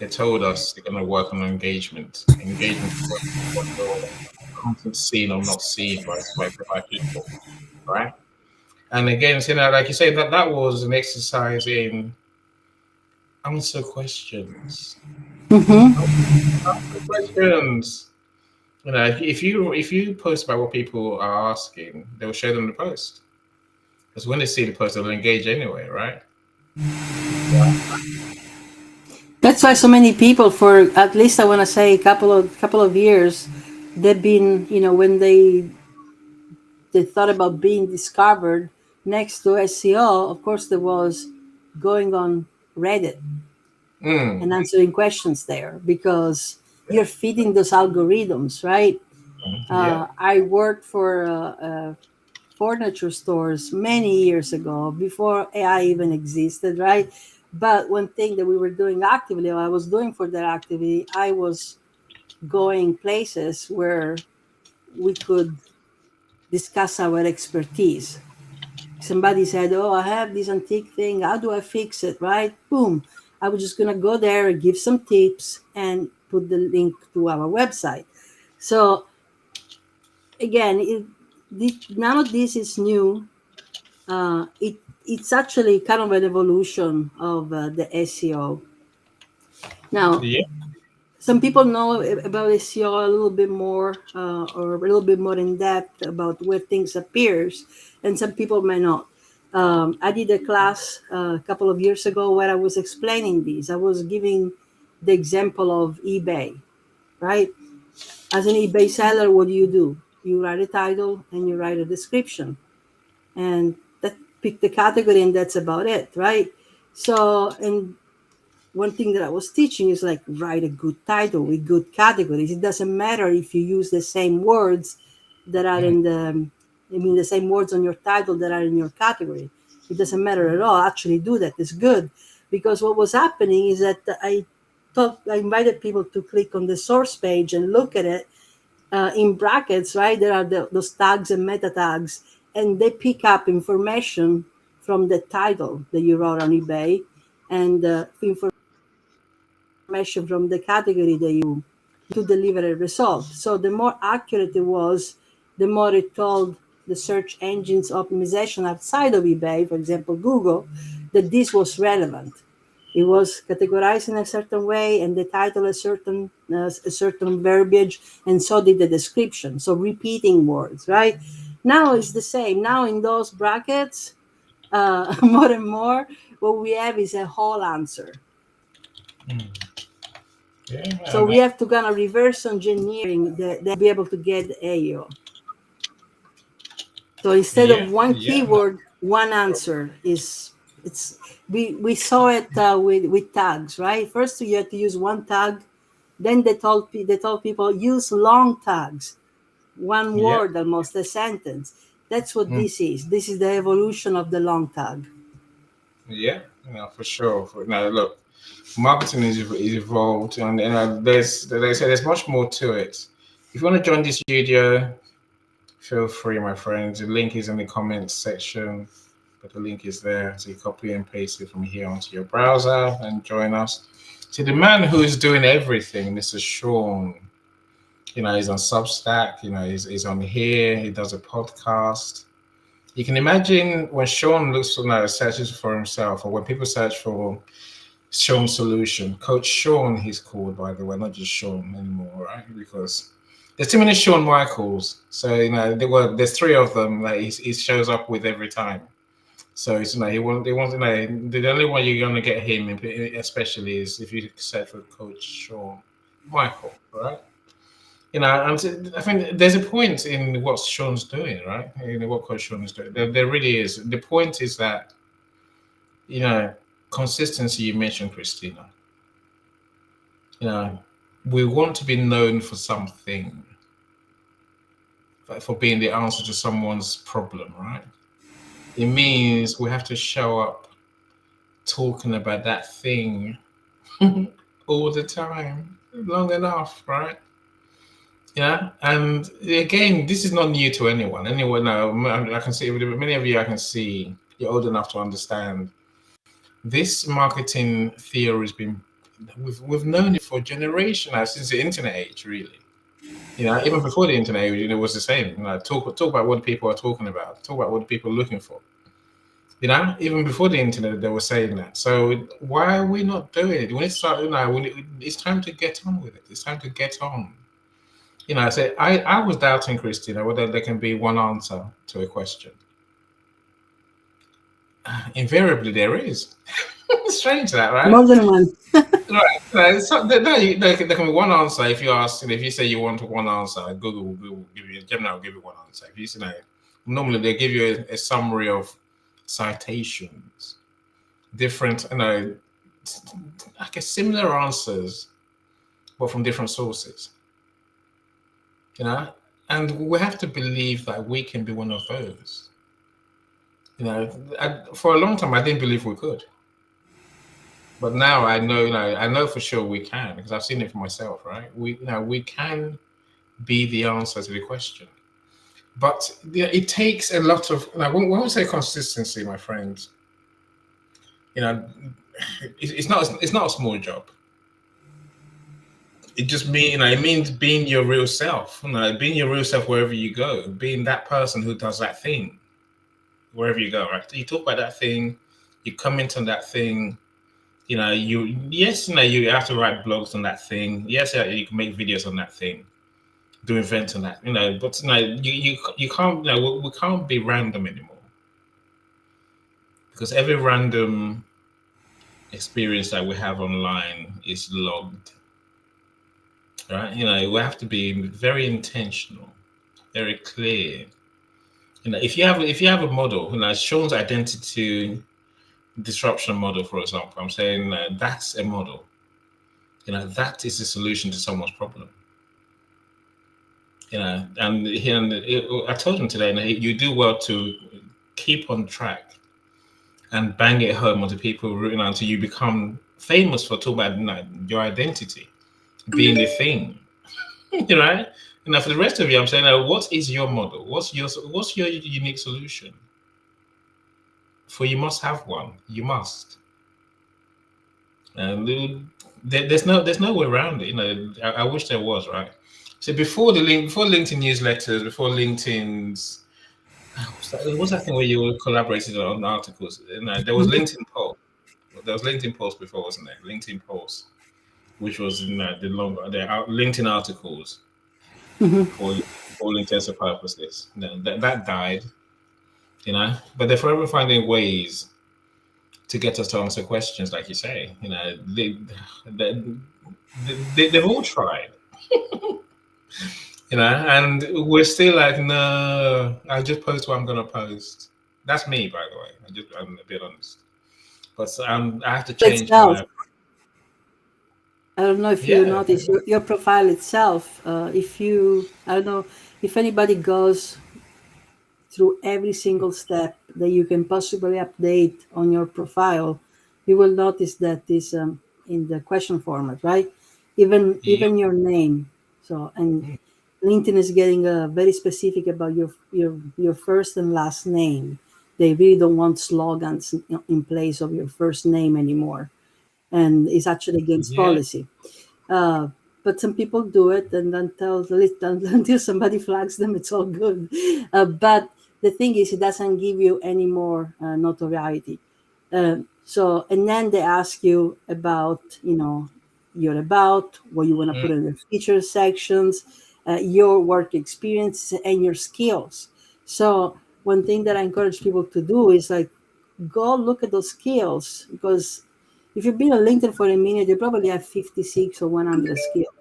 S2: they told us they're going to work on engagement. Engagement is what you're content seen or not seen by people, right? And again, like you say, that was an exercise in answer questions. Answer questions. If you post about what people are asking, they'll show them the post. Because when they see the post, they'll engage anyway, right?
S3: That's why so many people, for at least I want to say a couple of years, they've been, when they thought about being discovered next to SEO, of course, there was going on Reddit and answering questions there because you're feeding those algorithms, right?
S2: Yeah.
S3: I worked for furniture stores many years ago before AI even existed, right? But one thing that we were doing actively, or I was doing for that activity, I was going places where we could discuss our expertise. Somebody said, "Oh, I have this antique thing. How do I fix it?" Right? Boom. I was just gonna go there, give some tips, and put the link to our website. So again, none of this is new. It's actually kind of an evolution of the SEO. Now,
S2: Yeah.
S3: some people know about SEO a little bit more, or a little bit more in depth about where things appears, and some people may not. I did a class a couple of years ago where I was explaining this. I was giving the example of eBay, right? As an eBay seller, what do? You write a title and you write a description, and that pick the category, and that's about it, right? So, and one thing that I was teaching is like write a good title with good categories. It doesn't matter if you use the same words that are the same words on your title that are in your category. It doesn't matter at all. Actually, do that. It's good because what was happening is that I invited people to click on the source page and look at it in brackets, right? There are those tags and meta tags, and they pick up information from the title that you wrote on eBay and information from the category that you to deliver a result. So the more accurate it was, the more it told the search engines optimization outside of eBay, for example, Google, that this was relevant. It was categorized in a certain way, and the title a certain verbiage, and so did the description. So repeating words, right? Now it's the same. Now in those brackets, more and more, what we have is a whole answer.
S2: Yeah,
S3: So we have to kind of reverse engineering the be able to get AO. So instead of one keyword, one answer is it's we saw it with tags, right? First you had to use one tag, then they told people use long tags, one
S2: yeah.
S3: word, almost a sentence. That's what
S2: Mm.
S3: this is. This is the evolution of the long tag.
S2: Yeah, for sure. Now, look, marketing is evolved, and there's much more to it. If you want to join this studio, feel free, my friends. The link is in the comments section, but the link is there. So you copy and paste it from here onto your browser and join us. See, the man who is doing everything, Mr. Sean, he's on Substack, he's on here, he does a podcast. You can imagine when Sean looks for searches for himself, or when people search for Sean Solution, Coach Sean, he's called, by the way, not just Sean anymore, right? Because there's too many Sean Michaels. So there's three of them that he shows up with every time. So it's he wants the only one you're gonna get him, especially, is if you search for Coach Sean Michael, right? And I think there's a point in what Sean's doing, right? What Coach Sean is doing. There really is. The point is that, consistency, you mentioned, Christina. We want to be known for something, for being the answer to someone's problem, right? It means we have to show up talking about that thing all the time, long enough, right? Yeah, and again, this is not new to anyone. Anyone now, I can see many of you. I can see you're old enough to understand this marketing theory has been. We've known it for generations now, since the internet age, really. Even before the internet age, it was the same. Talk about what people are talking about. Talk about what people are looking for. Even before the internet, they were saying that. So why are we not doing it? When it start, it's time to get on with it. It's time to get on. I say I was doubting, Christina, whether there can be one answer to a question. Invariably, there is. Strange that, right?
S3: More than one.
S2: Right. So there can be one answer if you ask. If you say you want one answer, Google will give you. Gemini will give you one answer. If you say normally they give you a summary of citations, different, I guess similar answers, but from different sources. And we have to believe that we can be one of those. For a long time, I didn't believe we could, but now I know. I know for sure we can, because I've seen it for myself. Right? We can be the answer to the question, but it takes a lot of. When we say consistency, my friends, it's not a small job. It just it means being your real self. Being your real self wherever you go, being that person who does that thing wherever you go. Right? You talk about that thing, you comment on that thing. You have to write blogs on that thing. Yes, you can make videos on that thing, do events on that. But you can't. We can't be random anymore, because every random experience that we have online is logged. Right? We have to be very intentional, very clear. If you have a model, Sean's identity disruption model, for example, I'm saying that's a model. That is the solution to someone's problem. I told him today, you do well to keep on track and bang it home onto people, until you become famous for talking about your identity being the thing. Right? For the rest of you, I'm saying, what is your model? What's your unique solution? For you must have one. You must. And there's no way around it. I wish there was, right? So before LinkedIn newsletters, before LinkedIn's, what's that thing where you collaborated on articles? There was LinkedIn poll. there was LinkedIn post before, wasn't there? LinkedIn post, which was the longer LinkedIn articles for all intensive purposes. That died, but they're forever finding ways to get us to answer questions, like you say. They, they've all tried, and we're still like, no, I just post what I'm gonna post. That's me, by the way. I'm a bit honest, but I have to change
S3: Itself,
S2: my
S3: I don't know if you
S2: yeah.
S3: notice your profile itself. If you, I don't know if anybody goes through every single step that you can possibly update on your profile, you will notice that is in the question format, right?
S2: Yep.
S3: Even your name. So, and LinkedIn is getting very specific about your first and last name. They really don't want slogans in place of your first name anymore, and it's actually against
S2: Yeah.
S3: policy. Uh, but some people do it, and until somebody flags them, it's all good. But the thing is, it doesn't give you any more notoriety. So, and then they ask you about, your about, what you want to
S2: Mm,
S3: put in the feature sections, your work experience, and your skills. So, one thing that I encourage people to do is like go look at those skills, because if you've been on LinkedIn for a minute, you probably have 56 or 100 skills.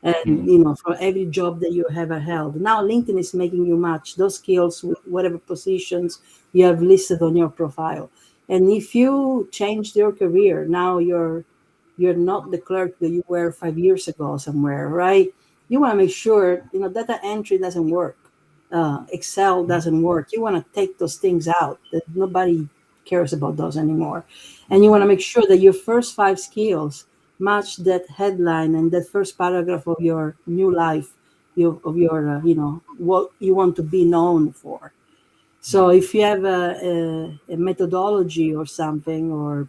S3: And,
S2: mm,
S3: for every job that you ever held. Now, LinkedIn is making you match those skills with whatever positions you have listed on your profile. And if you changed your career, now you're not the clerk that you were 5 years ago somewhere, right? You want to make sure, data entry doesn't work. Excel
S2: mm,
S3: doesn't work. You want to take those things out. That nobody cares about those anymore. And you want to make sure that your first five skills match that headline and that first paragraph of your new life, of your, what you want to be known for. So if you have a methodology or something, or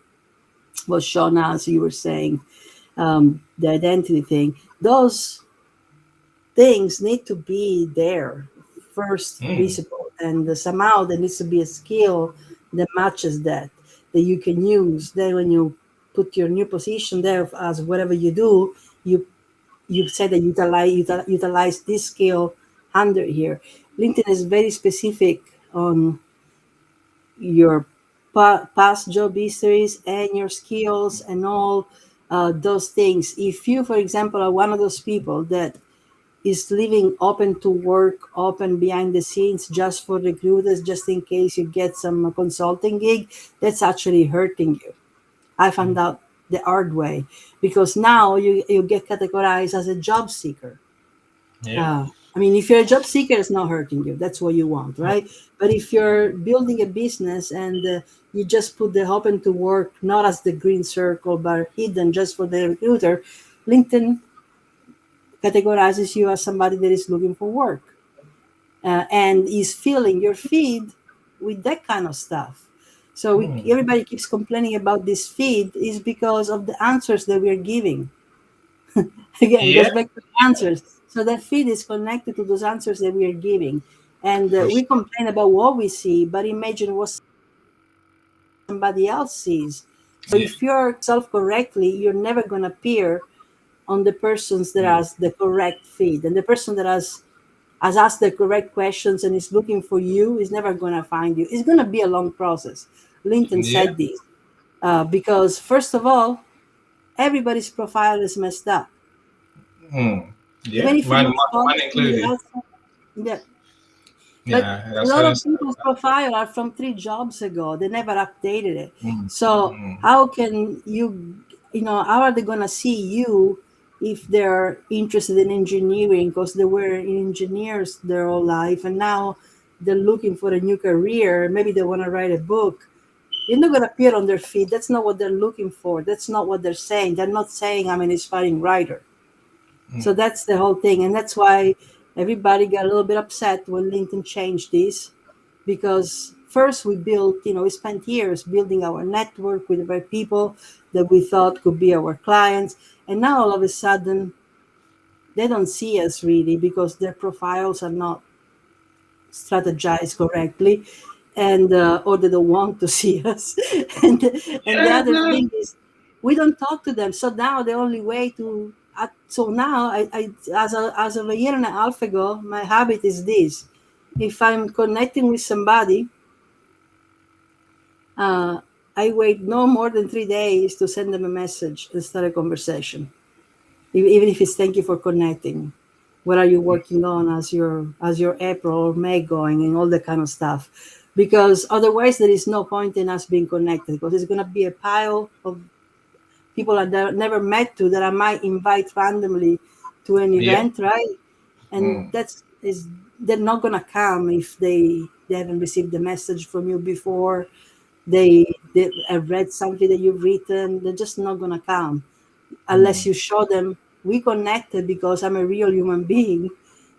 S3: what Sean, as you were saying, the identity thing, those things need to be there first,
S2: mm.
S3: visible, and somehow there needs to be a skill that matches that you can use. Then when you put your new position there as whatever you do, you say that utilize this skill under here. LinkedIn is very specific on your past job histories and your skills and all those things. If you, for example, are one of those people that is leaving open to work, open behind the scenes just for recruiters, just in case you get some consulting gig, that's actually hurting you. I found out the hard way, because now you get categorized as a job seeker.
S2: Yeah.
S3: I mean, if you're a job seeker, it's not hurting you. That's what you want, right? But if you're building a business and you just put the open to work not as the green circle, but hidden just for the recruiter, LinkedIn categorizes you as somebody that is looking for work, and is filling your feed with that kind of stuff. So everybody keeps complaining about this feed is because of the answers that we're giving. Again, it
S2: Yeah.
S3: goes back to the answers. So that feed is connected to those answers that we are giving. And
S2: For
S3: we
S2: sure.
S3: complain about what we see, but imagine what somebody else sees. So
S2: Yeah.
S3: if you're self correctly, you're never going to appear on the persons that
S2: Mm.
S3: has the correct feed. And the person that has asked the correct questions and is looking for you is never going to find you. It's going to be a long process. LinkedIn
S2: Yeah.
S3: said this because, first of all, everybody's profile is messed up.
S2: Mm.
S3: Even
S2: Yeah.
S3: if you
S2: Mine,
S3: look
S2: mine, mine
S3: honest on the
S2: included.
S3: outside, yeah. But
S2: Yeah.
S3: a
S2: That's
S3: lot
S2: what
S3: of
S2: it's.
S3: people's profile are from 3 jobs ago. They never updated it.
S2: Mm,
S3: So
S2: mm.
S3: how can how are they gonna see you if they're interested in engineering because they were engineers their whole life and now they're looking for a new career? Maybe they want to write a book. You're not gonna appear on their feed. That's not what they're looking for. That's not what they're saying. They're not saying I'm an inspiring writer. So that's the whole thing. And that's why everybody got a little bit upset when LinkedIn changed this. Because first we spent years building our network with the right people that we thought could be our clients. And now all of a sudden they don't see us really because their profiles are not strategized correctly. and or they don't want to see us. and and the
S2: Yeah,
S3: other
S2: no.
S3: thing is we don't talk to them. So now the only way to so now I as of a year and a half ago, my habit is this: if I'm connecting with somebody, uh, I wait no more than 3 days to send them a message and start a conversation, even if it's thank you for connecting. What are you working on as your April or May going, and all that kind of stuff? Because otherwise, there is no point in us being connected, because it's going to be a pile of people that I never met to that I might invite randomly to an
S2: Yeah.
S3: event, right? And
S2: Mm.
S3: that's is they're not going to come if they haven't received the message from you before. They have read something that you've written. They're just not going to come unless
S2: Mm.
S3: you show them we connected because I'm a real human being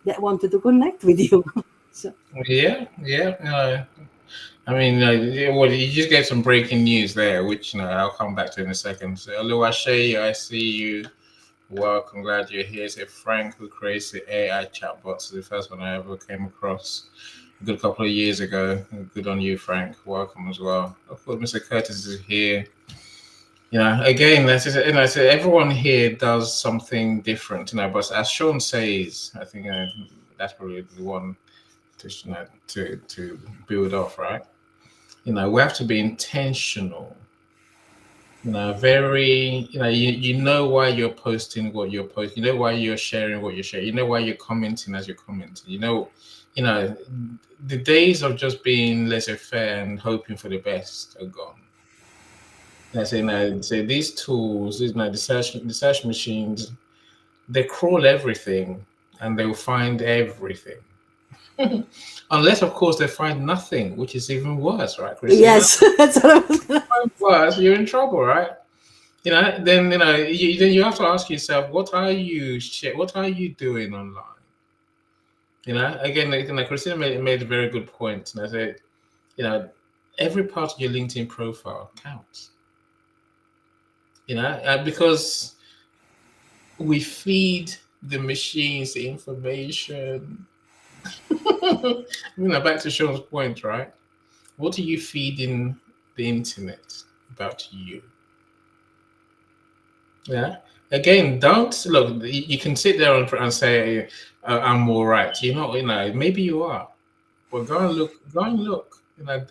S3: that wanted to connect with you. So
S2: Yeah, yeah. I mean, yeah, well, you just get some breaking news there, which I'll come back to in a second. So, hello, Ashay, I see you. Welcome, glad you're here. Say Frank, who creates the AI chatbots, the first one I ever came across a good couple of years ago. Good on you, Frank. Welcome as well. Of course, Mr. Curtis is here. Again, that's just, so everyone here does something different, but as Sean says, I think that's probably the one to to build off, right? We have to be intentional. Very, you know why you're posting what you're posting. You know why you're sharing what you're sharing. You know why you're commenting as you're commenting. You know, the days of just being laissez-faire and hoping for the best are gone. I say, say these tools, the search machines, they crawl everything and they'll find everything. Unless, of course, they find nothing, which is even worse, right, Christina?
S3: yes, that's what I was gonna.
S2: Worse, you're in trouble, right? Then then you have to ask yourself, what are you doing online? Again, Christina made a very good point, and I said, you know, every part of your LinkedIn profile counts. Because we feed the machines the information. Back to Sean's point, right? What are you feeding the internet about you? Yeah. Again, don't look. You can sit there and say, "I'm all right." Maybe you are. But go and look. Go and look.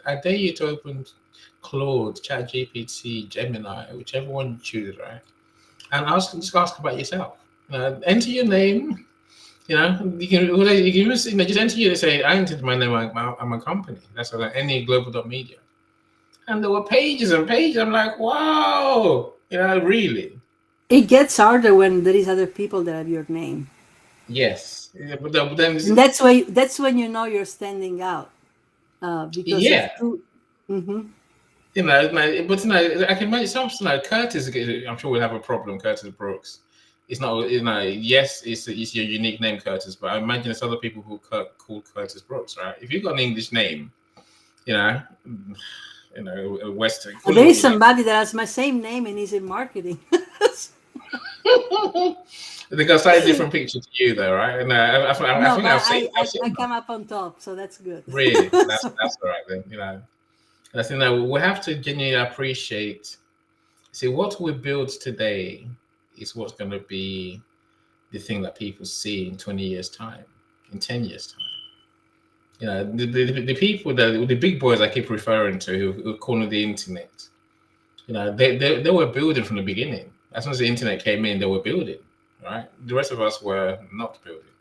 S2: I dare you to open Claude, ChatGPT, Gemini, whichever one you choose, right? And just ask about yourself. Enter your name. You can just enter your say. I entered my name. I'm a company. That's like any Global.Media. And there were pages and pages. I'm like, wow. Really.
S3: It gets harder when there is other people that have your name,
S2: Yes, yeah, but then
S3: and that's when you know you're standing out, because
S2: yeah,
S3: if two. Hmm.
S2: but I can imagine something like Curtis. I'm sure we'll have a problem. Curtis Brooks. It's not, yes, it's your unique name, Curtis. But I imagine there's other people who called Curtis Brooks, right? If you've got an English name, you know, a Western, call it
S3: There
S2: what
S3: is
S2: you like.
S3: somebody that has my same name and is in marketing.
S2: They got a slightly different picture to you, though, right? And I
S3: No,
S2: think
S3: but
S2: I've seen
S3: I
S2: them.
S3: come up on top, so that's good.
S2: Really, that's
S3: So,
S2: that's all right then. I think that we have to genuinely appreciate. See, what we build today is what's going to be the thing that people see in 20 years' time, in 10 years' time. The people the big boys I keep referring to who corner the internet, they were building from the beginning. As soon as the internet came in, they were building, right? The rest of us were not building,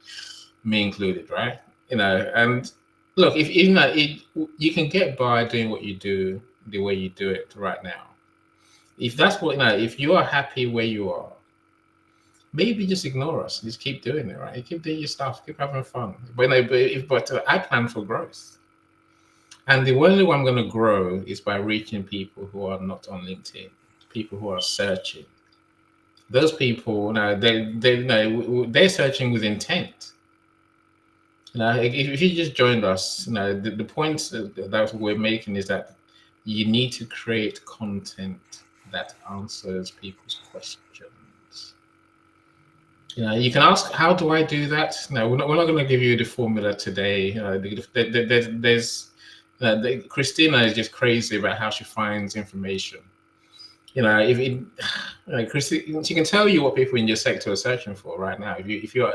S2: me included, right? And look, if you can get by doing what you do the way you do it right now. If that's what if you are happy where you are, maybe just ignore us. Just keep doing it, right? Keep doing your stuff. Keep having fun. But I plan for growth, and the only way I'm going to grow is by reaching people who are not on LinkedIn, people who are searching. Those people, they're searching with intent. If you just joined us, the point that we're making is that you need to create content that answers people's questions. You can ask, how do I do that? No, we're not going to give you the formula today. There's Christina is just crazy about how she finds information. You know, if it, like Christina, she can tell you what people in your sector are searching for right now. If you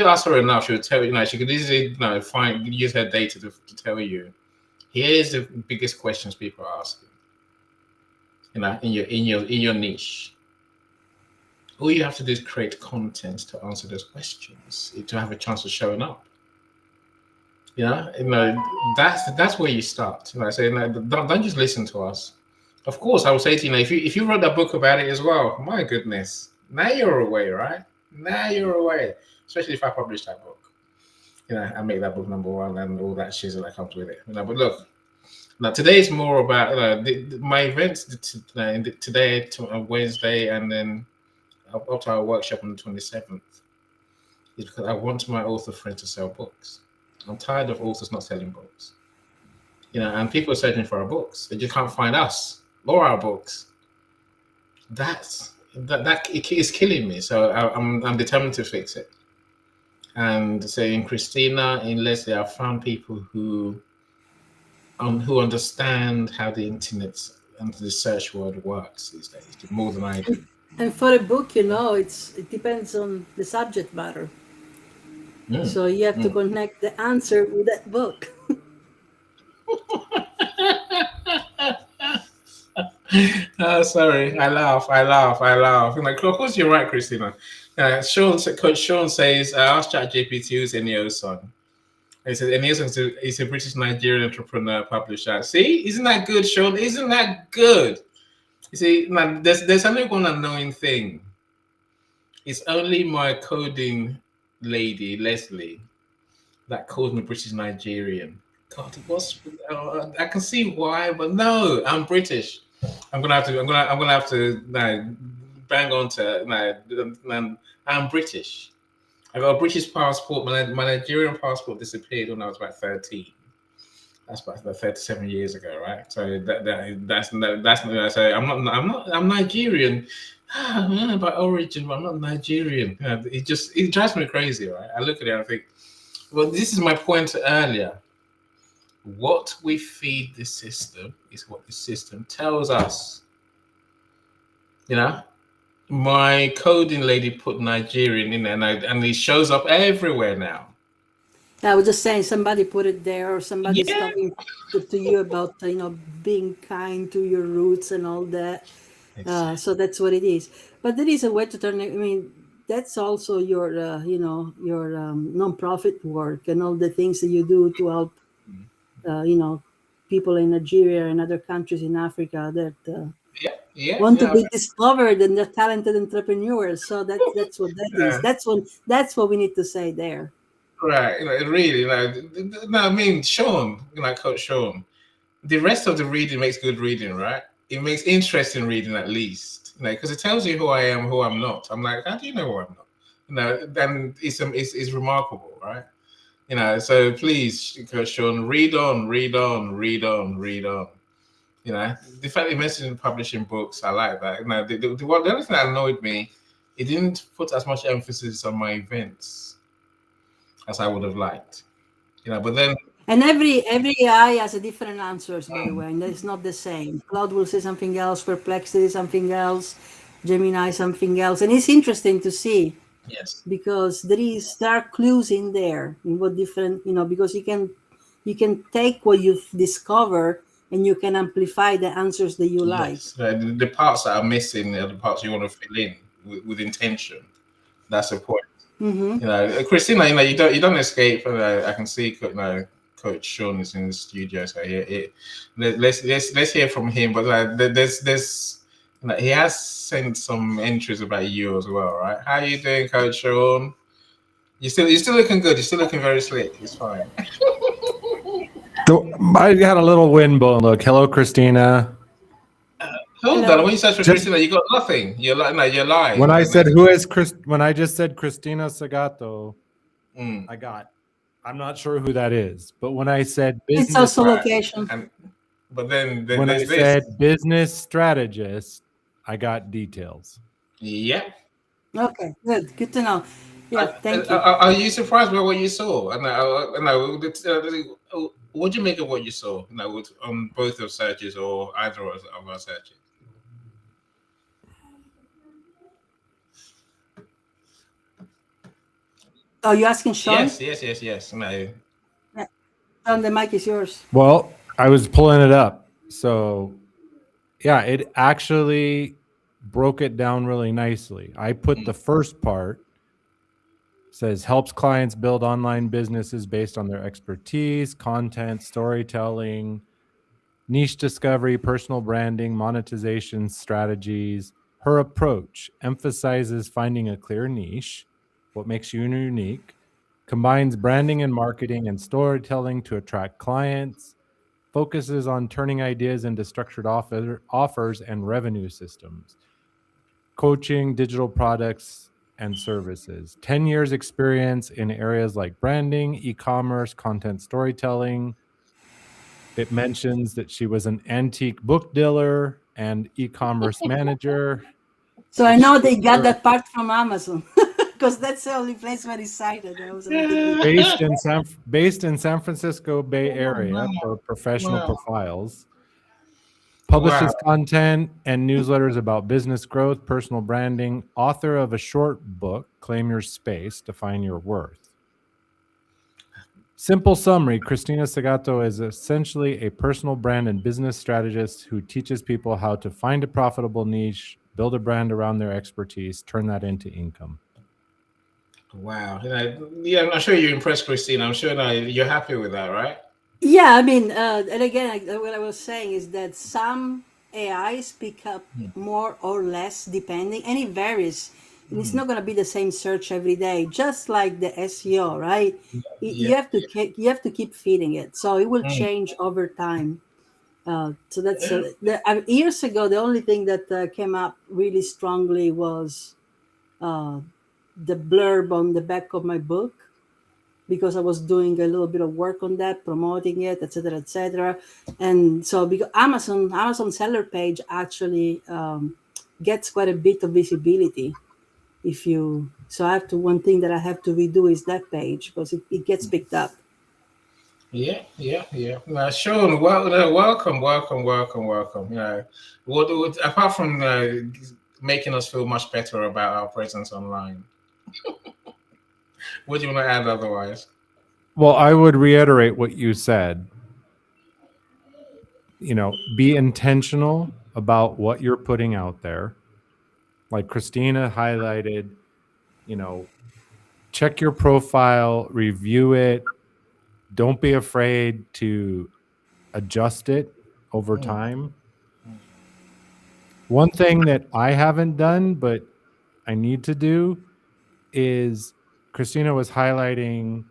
S2: ask her enough, she'll tell you. You know, she could easily use her data to tell you. Here's the biggest questions people are asking. You know, in your niche. All you have to do is create content to answer those questions to have a chance of showing up. That's where you start. You know, say, don't just listen to us. Of course, I would say to you, if you wrote a book about it as well, my goodness, now you're away, right? Now you're away. Especially if I publish that book, I make that book #1 and all that shit that comes with it. But look, now today is more about my events today, Wednesday, and then up to our workshop on the 27th. Is because I want my author friends to sell books. I'm tired of authors not selling books. And people are searching for our books. They just can't find us or our books. That is killing me. So I'm determined to fix it. And so in Christina, in Leslie, I found people who understand how the internet and the search word works these days, more than I do.
S3: And for a book, it depends on the subject matter. So you have to connect the answer with that book.
S2: Sorry, I laugh. Of course, you're right, Christina. Coach Sean says, ask ChatGPT who's Enio's son. He says, Enio's is a British Nigerian entrepreneur publisher. See, isn't that good, Sean? Isn't that good? You see, now, there's only one annoying thing. It's only my coding lady, Leslie, that calls me British Nigerian. God, I can see why, but no, I'm British. I'm gonna have to bang on to. I'm British. I got a British passport. My Nigerian passport disappeared when I was about 13. That's about 37 years ago, right? So that's so I'm Nigerian. By origin, but I'm not Nigerian. It drives me crazy, right? I look at it and I think, well, this is my point earlier. What we feed the system is what the system tells us. My coding lady put Nigerian in there, and it shows up everywhere now.
S3: I was just saying, somebody put it there, or somebody's talking to you about being kind to your roots and all that. Exactly. So that's what it is. But there is a way to turn it. I mean, that's also your your non-profit work and all the things that you do to help people in Nigeria and other countries in Africa that want to be discovered, and they're talented entrepreneurs. So that's what that is. That's what we need to say there.
S2: Right, really, no, I mean, Sean, Coach Sean, the rest of the reading makes good reading, right? It makes interesting reading, at least, because it tells you who I am, who I'm not. I'm like, how do you know who I'm not? Then it's remarkable, right? So please, Coach Sean, read on. The fact they mentioned publishing books, I like that. The other thing that annoyed me, it didn't put as much emphasis on my events as I would have liked. But then.
S3: And every AI has a different answers, by the way, and it's not the same. Cloud will say something else, Perplexity something else, Gemini something else, and it's interesting to see.
S2: Yes.
S3: Because there are clues in there in what different, because you can take what you've discovered and you can amplify the answers that you like.
S2: The parts that are missing are the parts you want to fill in with intention. That's the point.
S3: Mm-hmm.
S2: Christina, you don't escape. I can see, Coach Sean is in the studio, so let's hear from him. But there's he has sent some entries about you as well, right? How are you doing, Coach Sean? You're still looking good. You're still looking very slick. It's fine.
S4: I got a little wind bone look. Hello, Christina.
S2: Hold on. When you search for Christina, you got nothing. You're lying.
S4: When I said when I just said Christina Sagato, I got. I'm not sure who that is, but when I said business,
S3: it's also location.
S2: But then
S4: when I said business strategist, I got details.
S2: Yeah.
S3: Okay, good to know. Yeah, thank you.
S2: Are you surprised by what you saw? what do you make of what you saw? On both of searches or either of our searches?
S3: Oh, you asking Sean?
S2: Yes. No.
S3: Sean, the mic is yours.
S4: Well, I was pulling it up. So, yeah, it actually broke it down really nicely. I put the first part, says helps clients build online businesses based on their expertise, content, storytelling, niche discovery, personal branding, monetization strategies. Her approach emphasizes finding a clear niche, what makes you unique, combines branding and marketing and storytelling to attract clients, focuses on turning ideas into structured offers and revenue systems, coaching, digital products, and services. 10 years experience in areas like branding, e-commerce, content storytelling. It mentions that she was an antique book dealer and e-commerce manager.
S3: So I know they got that part from Amazon because that's the only place where it's cited. I was a little bit
S4: based in San Francisco Bay Area for professional profiles. Publishes content and newsletters about business growth, personal branding, author of a short book, Claim Your Space, Define Your Worth. Simple summary, Christina Segato is essentially a personal brand and business strategist who teaches people how to find a profitable niche, build a brand around their expertise, turn that into income.
S2: Wow. I'm not sure you're impressed, Christina. I'm sure you're happy with that, right?
S3: Yeah, I mean, and again, what I was saying is that some AIs pick up more or less depending, and it varies. And it's not going to be the same search every day, just like the SEO, right? You have to keep feeding it, so it will change over time. So that's years ago. The only thing that came up really strongly was the blurb on the back of my book, because I was doing a little bit of work on that, promoting it, etc., etc. And so, because Amazon seller page actually gets quite a bit of visibility. So one thing that I have to redo is that page because it gets picked up.
S2: Yeah. Now, Sean, welcome. Apart from making us feel much better about our presence online, what do you want to add otherwise?
S4: Well, I would reiterate what you said. Be intentional about what you're putting out there. Like Christina highlighted, check your profile, review it. Don't be afraid to adjust it over time. One thing that I haven't done, but I need to do is Christina was highlighting,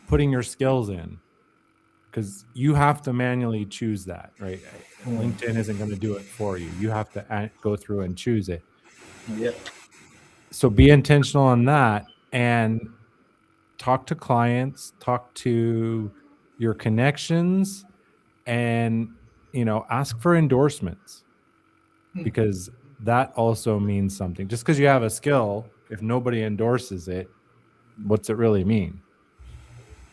S4: putting your skills in, because you have to manually choose that, right? LinkedIn isn't going to do it for you. You have to go through and choose it.
S2: Yep.
S4: So be intentional on that and talk to clients, talk to your connections, and ask for endorsements, because that also means something. Just because you have a skill, if nobody endorses it, what's it really mean?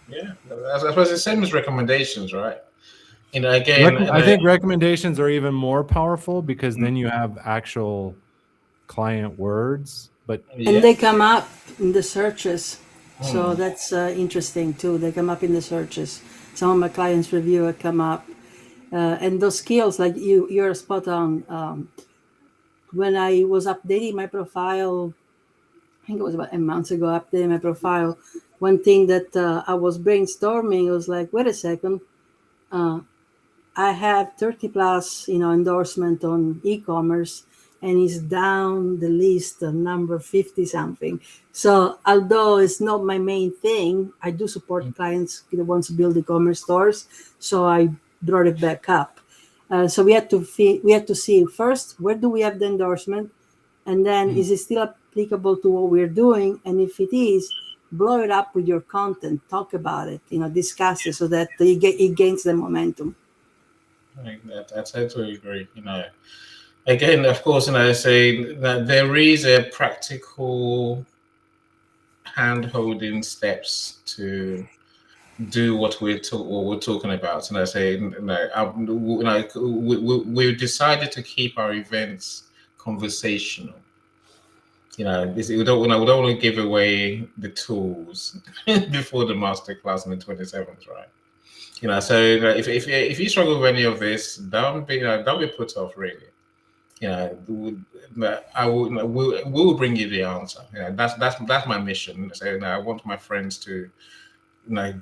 S2: Yeah, I suppose the same as recommendations, right? Again,
S4: I think recommendations are even more powerful because then you have actual client words,
S3: and they come up in the searches. So that's interesting too. They come up in the searches. Some of my clients' review come up, and those skills, like you're spot on. When I was updating my profile, I think it was about a month ago, updating my profile, one thing that I was brainstorming was like, wait a second, I have 30 plus, endorsement on e-commerce, and it's down the list of number 50 something. So although it's not my main thing, I do support clients that want to build e-commerce stores. So I brought it back up. So we had to see first, where do we have the endorsement, and then is it still applicable to what we're doing? And if it is, blow it up with your content, talk about it, discuss it so that it gains the momentum.
S2: I totally agree. Again, of course, I say that there is a practical hand-holding steps to do what we're talking about. And I say, we decided to keep our events conversational. We don't want to give away the tools before the masterclass on the 27th, right? So if you struggle with any of this, don't be put off, really. I will, we will bring you the answer. That's my mission. So I want my friends to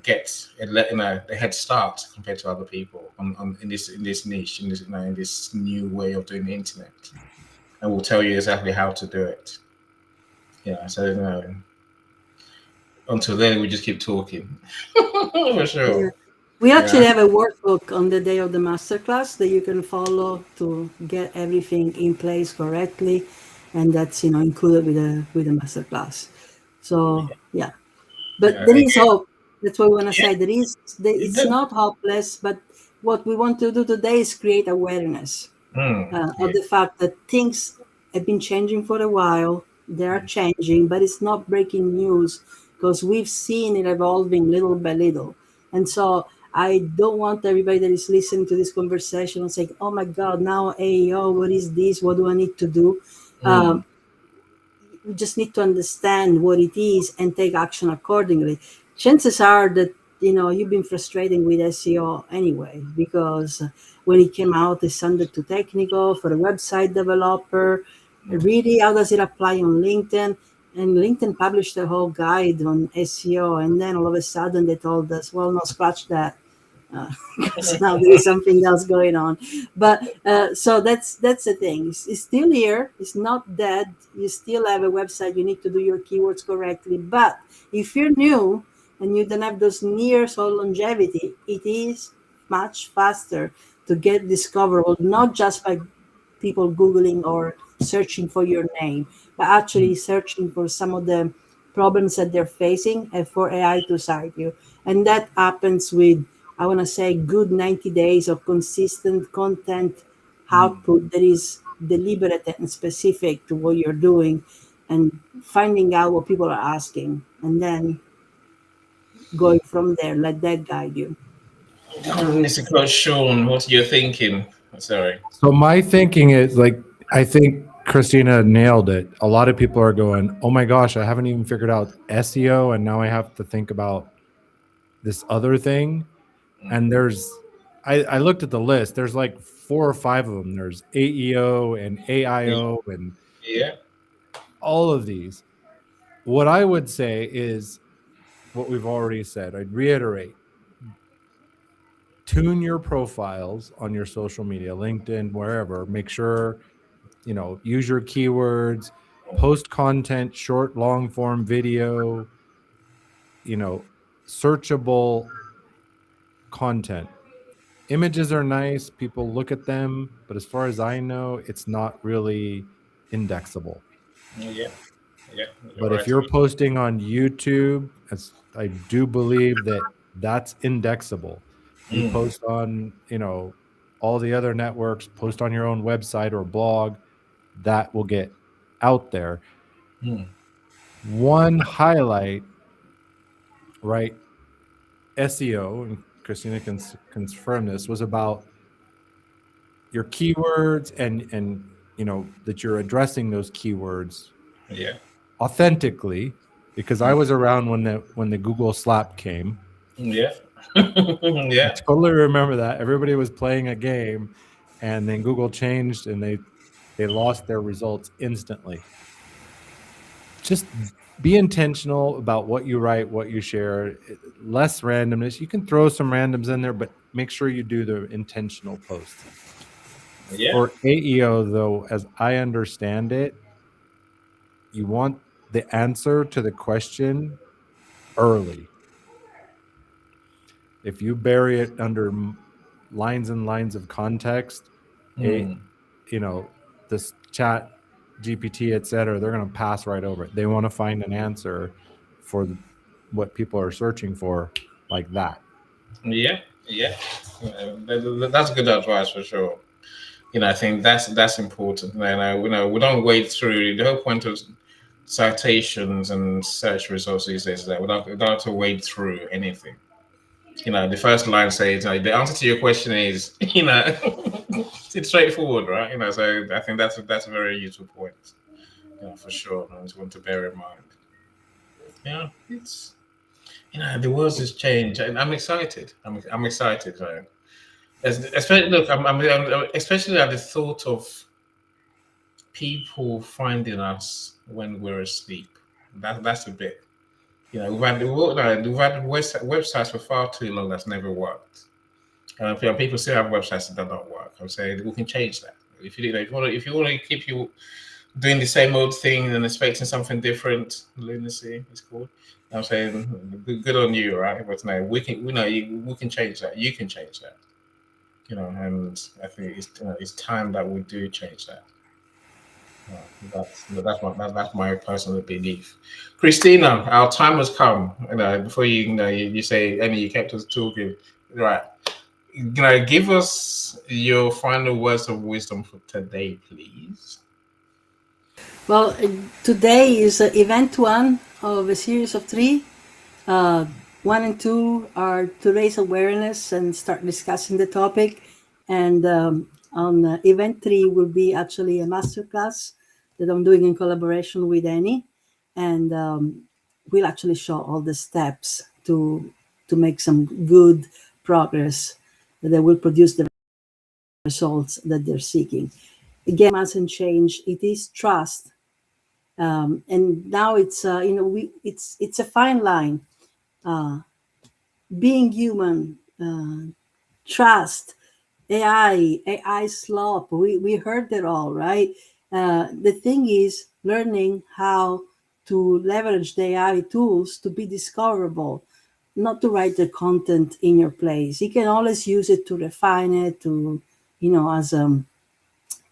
S2: get a head start compared to other people in this niche, in this new way of doing the internet, and we'll tell you exactly how to do it. So until then, we just keep talking. For
S3: Yeah.
S2: sure.
S3: We actually
S2: Yeah.
S3: have a workbook on the day of the masterclass that you can follow to get everything in place correctly, and that's included with the masterclass. So yeah, but there is
S2: Again,
S3: hope. That's what we want to
S2: yeah.
S3: say. It's not hopeless, but what we want to do today is create awareness of
S2: Yeah.
S3: the fact that things have been changing for a while. They are changing, but it's not breaking news because we've seen it evolving little by little. And so I don't want everybody that is listening to this conversation and saying, "Oh my God, now AEO, what is this? What do I need to do?"
S2: Mm,
S3: We just need to understand what it is and take action accordingly. Chances are that you've been frustrating with SEO anyway because when it came out, it sounded too technical for a website developer. Really, how does it apply on LinkedIn? And LinkedIn published a whole guide on SEO, and then all of a sudden they told us, "Well, no, scratch that." Because now there is something else going on. But so that's the thing. It's still here. It's not dead. You still have a website. You need to do your keywords correctly. But if you're new and you don't have those years of longevity, it is much faster to get discoverable, not just by people Googling or searching for your name, but actually searching for some of the problems that they're facing and for AI to cite you. And that happens with, I want to say, good 90 days of consistent content output that is deliberate and specific to what you're doing and finding out what people are asking and then going from there. Let that guide you.
S2: Mr. Coach Sean, what are you thinking? Sorry.
S4: So my thinking is like, I think Christina nailed it. A lot of people are going, "Oh my gosh, I haven't even figured out SEO, and now I have to think about this other thing." And I looked at the list. There's like 4 or 5 of them. There's AEO and AIO and
S2: Yeah.
S4: all of these. What I would say is what we've already said. I'd reiterate: tune your profiles on your social media, LinkedIn, wherever. Make sure use your keywords, post content, short, long form video, you know, searchable content. Images are nice, people look at them, but as far as I know, it's not really indexable.
S2: Yeah. Yeah. You're
S4: But if
S2: right.
S4: you're posting on YouTube, as I do believe that's indexable. You
S2: Mm,
S4: post on, all the other networks, post on your own website or blog, that will get out there.
S2: mm,
S4: One highlight, right? SEO, and Christina can confirm this, was about your keywords and that you're addressing those keywords
S2: yeah.
S4: authentically, because I was around when the Google slap came.
S2: Yeah.
S4: I
S2: Yeah.
S4: totally remember that. Everybody was playing a game and then Google changed and they lost their results instantly. Just be intentional about what you write, what you share, less randomness. You can throw some randoms in there, but make sure you do the intentional posts.
S2: Yeah.
S4: For AEO, though, as I understand it, you want the answer to the question early. If you bury it under lines and lines of context, a
S2: Mm,
S4: this chat GPT, et cetera, they're going to pass right over it. They want to find an answer for what people are searching for, like that.
S2: yeah. Yeah. That's good advice for sure. I think that's important. And we don't wade through the whole point of citations and search results these days is that we don't have to wade through anything. The first line says, the answer to your question is, it's straightforward, right? So I think that's a very useful point, for sure. I just want to bear in mind. It's the world has changed, and I'm excited. I'm excited, right? Especially look, I'm especially at the thought of people finding us when we're asleep. That's a bit. We've had websites for far too long that's never worked. People still have websites that don't work. I'm saying we can change that. If you want to keep you doing the same old thing and expecting something different, lunacy is called. I'm saying good on you, right? But no, we can change that. You can change that. And I think it's time that we do change that. That's my personal belief. Christina, our time has come. Before you say any, you kept us talking, right? Give us your final words of wisdom for today, please.
S3: Well, today is event one of a series of three. One and two are to raise awareness and start discussing the topic. And on event three will be actually a masterclass that I'm doing in collaboration with Annie. And we'll actually show all the steps to make some good progress that will produce the results that they're seeking. Again, mustn't change. It is trust, and now it's it's a fine line. Being human, trust, AI slop. We heard it all, right? The thing is learning how to leverage the AI tools to be discoverable, not to write the content in your place. You can always use it to refine it, to as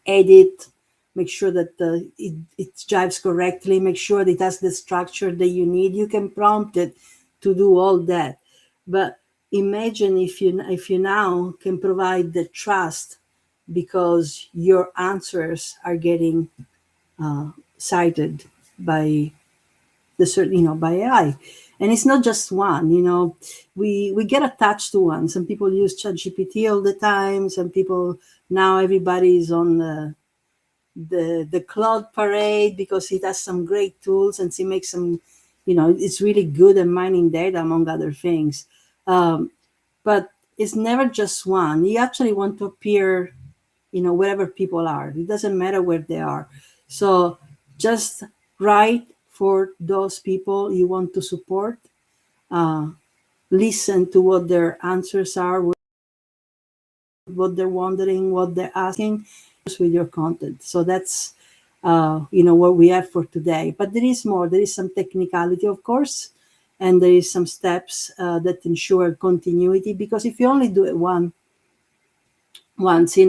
S3: edit, make sure that it jives correctly, make sure that it has the structure that you need. You can prompt it to do all that. But imagine if you now can provide the trust because your answers are getting cited by the certain by AI. And it's not just one. We get attached to one. Some people use ChatGPT all the time. Some people, now everybody is on the cloud parade because it has some great tools and it makes some, it's really good at mining data, among other things. But it's never just one. You actually want to appear, wherever people are. It doesn't matter where they are. So just write for those people you want to support. Listen to what their answers are, what they're wondering, what they're asking with your content. So that's what we have for today. But there is more. There is some technicality, of course, and there is some steps that ensure continuity. Because if you only do it once, it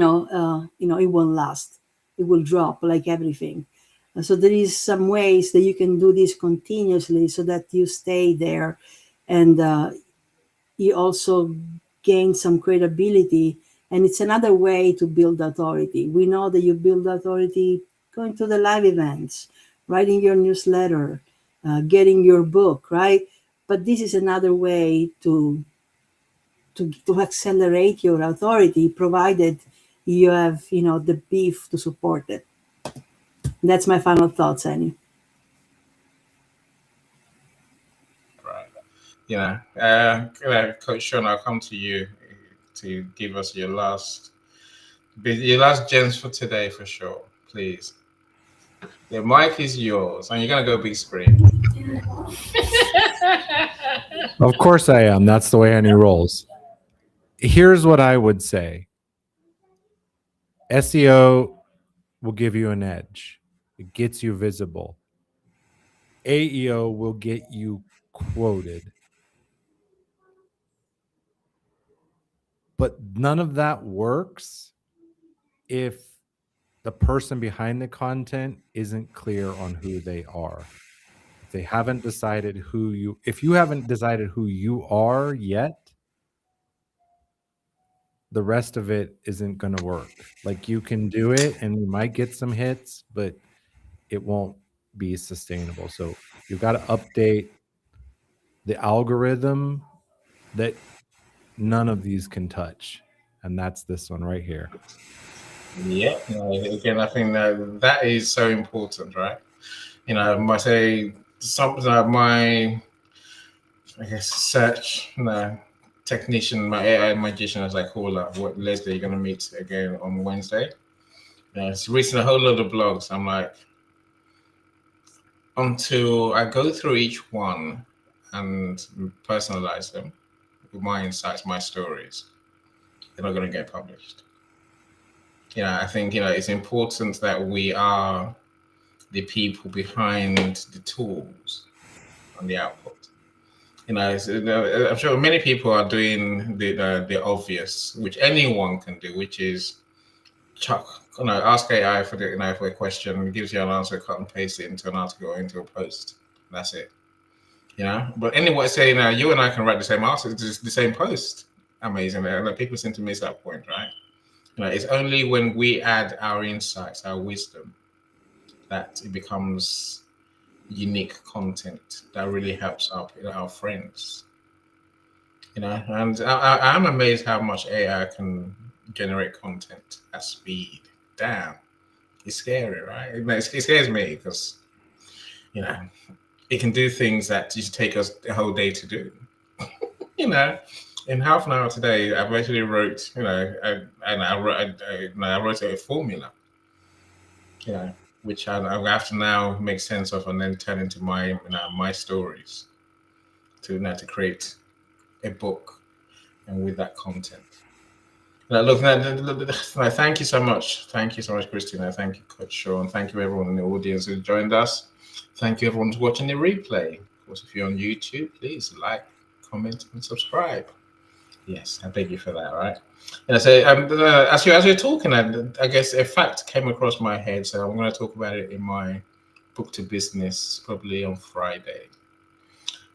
S3: won't last. It will drop like everything. So there is some ways that you can do this continuously so that you stay there, and you also gain some credibility. And it's another way to build authority. We know that you build authority going to the live events, writing your newsletter, getting your book, right? But this is another way to accelerate your authority, provided you have the beef to support it. That's my final thoughts, Annie.
S2: Right. Coach Sean, I'll come to you to give us your last gems for today, for sure. Please. The mic is yours, and you're gonna go big screen.
S4: Of course I am. That's the way Annie rolls. Here's what I would say. SEO will give you an edge. It gets you visible. AEO will get you quoted. But none of that works if the person behind the content isn't clear on who they are. If you haven't decided who you are yet, the rest of it isn't going to work. Like, you can do it and you might get some hits, but it won't be sustainable. So you've got to update the algorithm that none of these can touch. And that's this one right here.
S2: Yeah. Again, I think that is so important, right? I say some my, I guess, search technician, my AI magician, as I call her, what Leslie, you're gonna meet again on Wednesday. It's recently a whole load of blogs. I'm like, until I go through each one and personalize them with my insights, my stories, they're not going to get published. I think it's important that we are the people behind the tools and the output. I'm sure many people are doing the obvious, which anyone can do, which is ask AI for for a question, it gives you an answer, cut and paste it into an article or into a post. That's it. But anyway, say you and I can write the same article, the same post. Amazing. People seem to miss that point, right? It's only when we add our insights, our wisdom, that it becomes unique content that really helps our friends. And I'm amazed how much AI can generate content at speed. Damn, it's scary, right? It scares me because it can do things that used to take us a whole day to do. In half an hour today, I've actually wrote, I wrote a formula, which I have to now make sense of and then turn into my stories to create a book, and with that content. Look, thank you so much. Thank you so much, Christina. Thank you, Coach Sean. Thank you, everyone in the audience who joined us. Thank you, everyone who's watching the replay. Of course, if you're on YouTube, please like, comment, and subscribe. Yes, I beg you for that, right? And so, as you're talking, I guess a fact came across my head, so I'm going to talk about it in my book to business probably on Friday.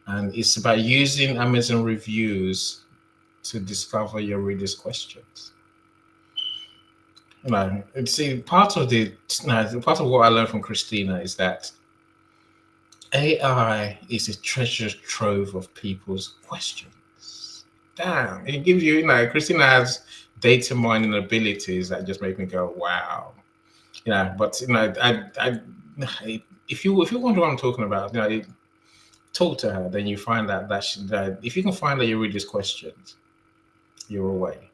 S2: And it's about using Amazon reviews to discover your readers' questions. See, part of what I learned from Christina is that AI is a treasure trove of people's questions. Damn, it gives you, Christina has data mining abilities that just make me go, wow. But if you wonder what I'm talking about, talk to her. Then you find out that if you can find out your readers' questions, you're away.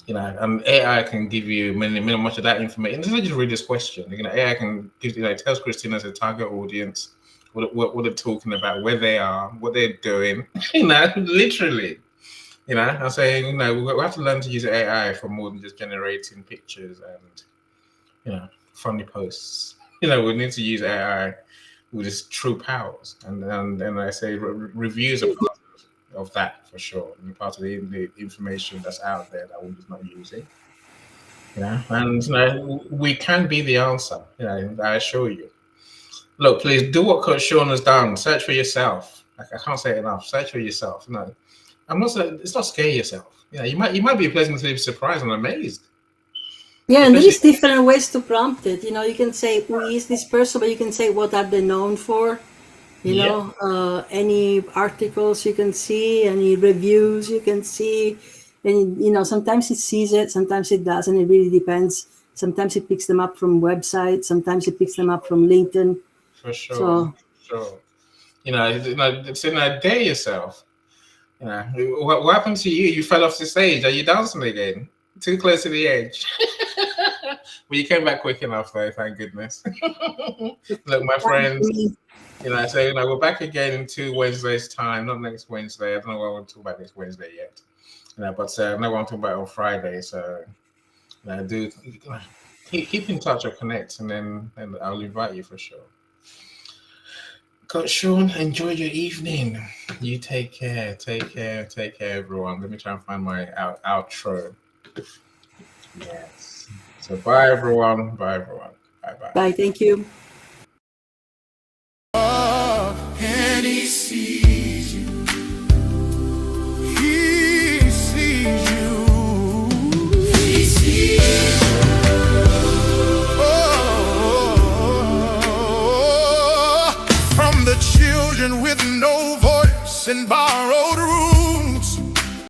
S2: And AI can give you much of that information. It's not just read this question. AI can give tells Christina as a target audience what they're talking about, where they are, what they're doing. Literally. I'm saying we have to learn to use AI for more than just generating pictures and funny posts. We need to use AI with its true powers. And I say reviews are part of that for sure. Part of the information that's out there that we're just not using. And we can be the answer. I assure you. Look, please do what Coach Sean has done. Search for yourself. I can't say it enough. Search for yourself. I'm not saying it's not scare yourself. You might be pleasantly surprised and amazed.
S3: Yeah, and there is different ways to prompt it. You can say who is this person, but you can say what are they known for. Any articles you can see, any reviews you can see, and sometimes it sees it, sometimes it doesn't. It really depends. Sometimes it picks them up from websites, sometimes it picks them up from LinkedIn.
S2: For sure. Dare yourself. What happened to you? You fell off the stage. Are you dancing again? Too close to the edge. But you came back quick enough, though. Thank goodness. Look, my friends. So we're back again in 2 Wednesdays' time. Not next Wednesday. I don't know what I want to talk about next Wednesday yet. But I know what I'm talking about on Friday. So do keep in touch or connect, and I'll invite you for sure. Coach Sean, enjoy your evening. You take care. Take care, everyone. Let me try and find my outro. Yes. So bye, everyone. Bye.
S3: Bye. Thank you.
S1: And he sees you. He sees you. He sees you. Oh, from the children with no voice and body.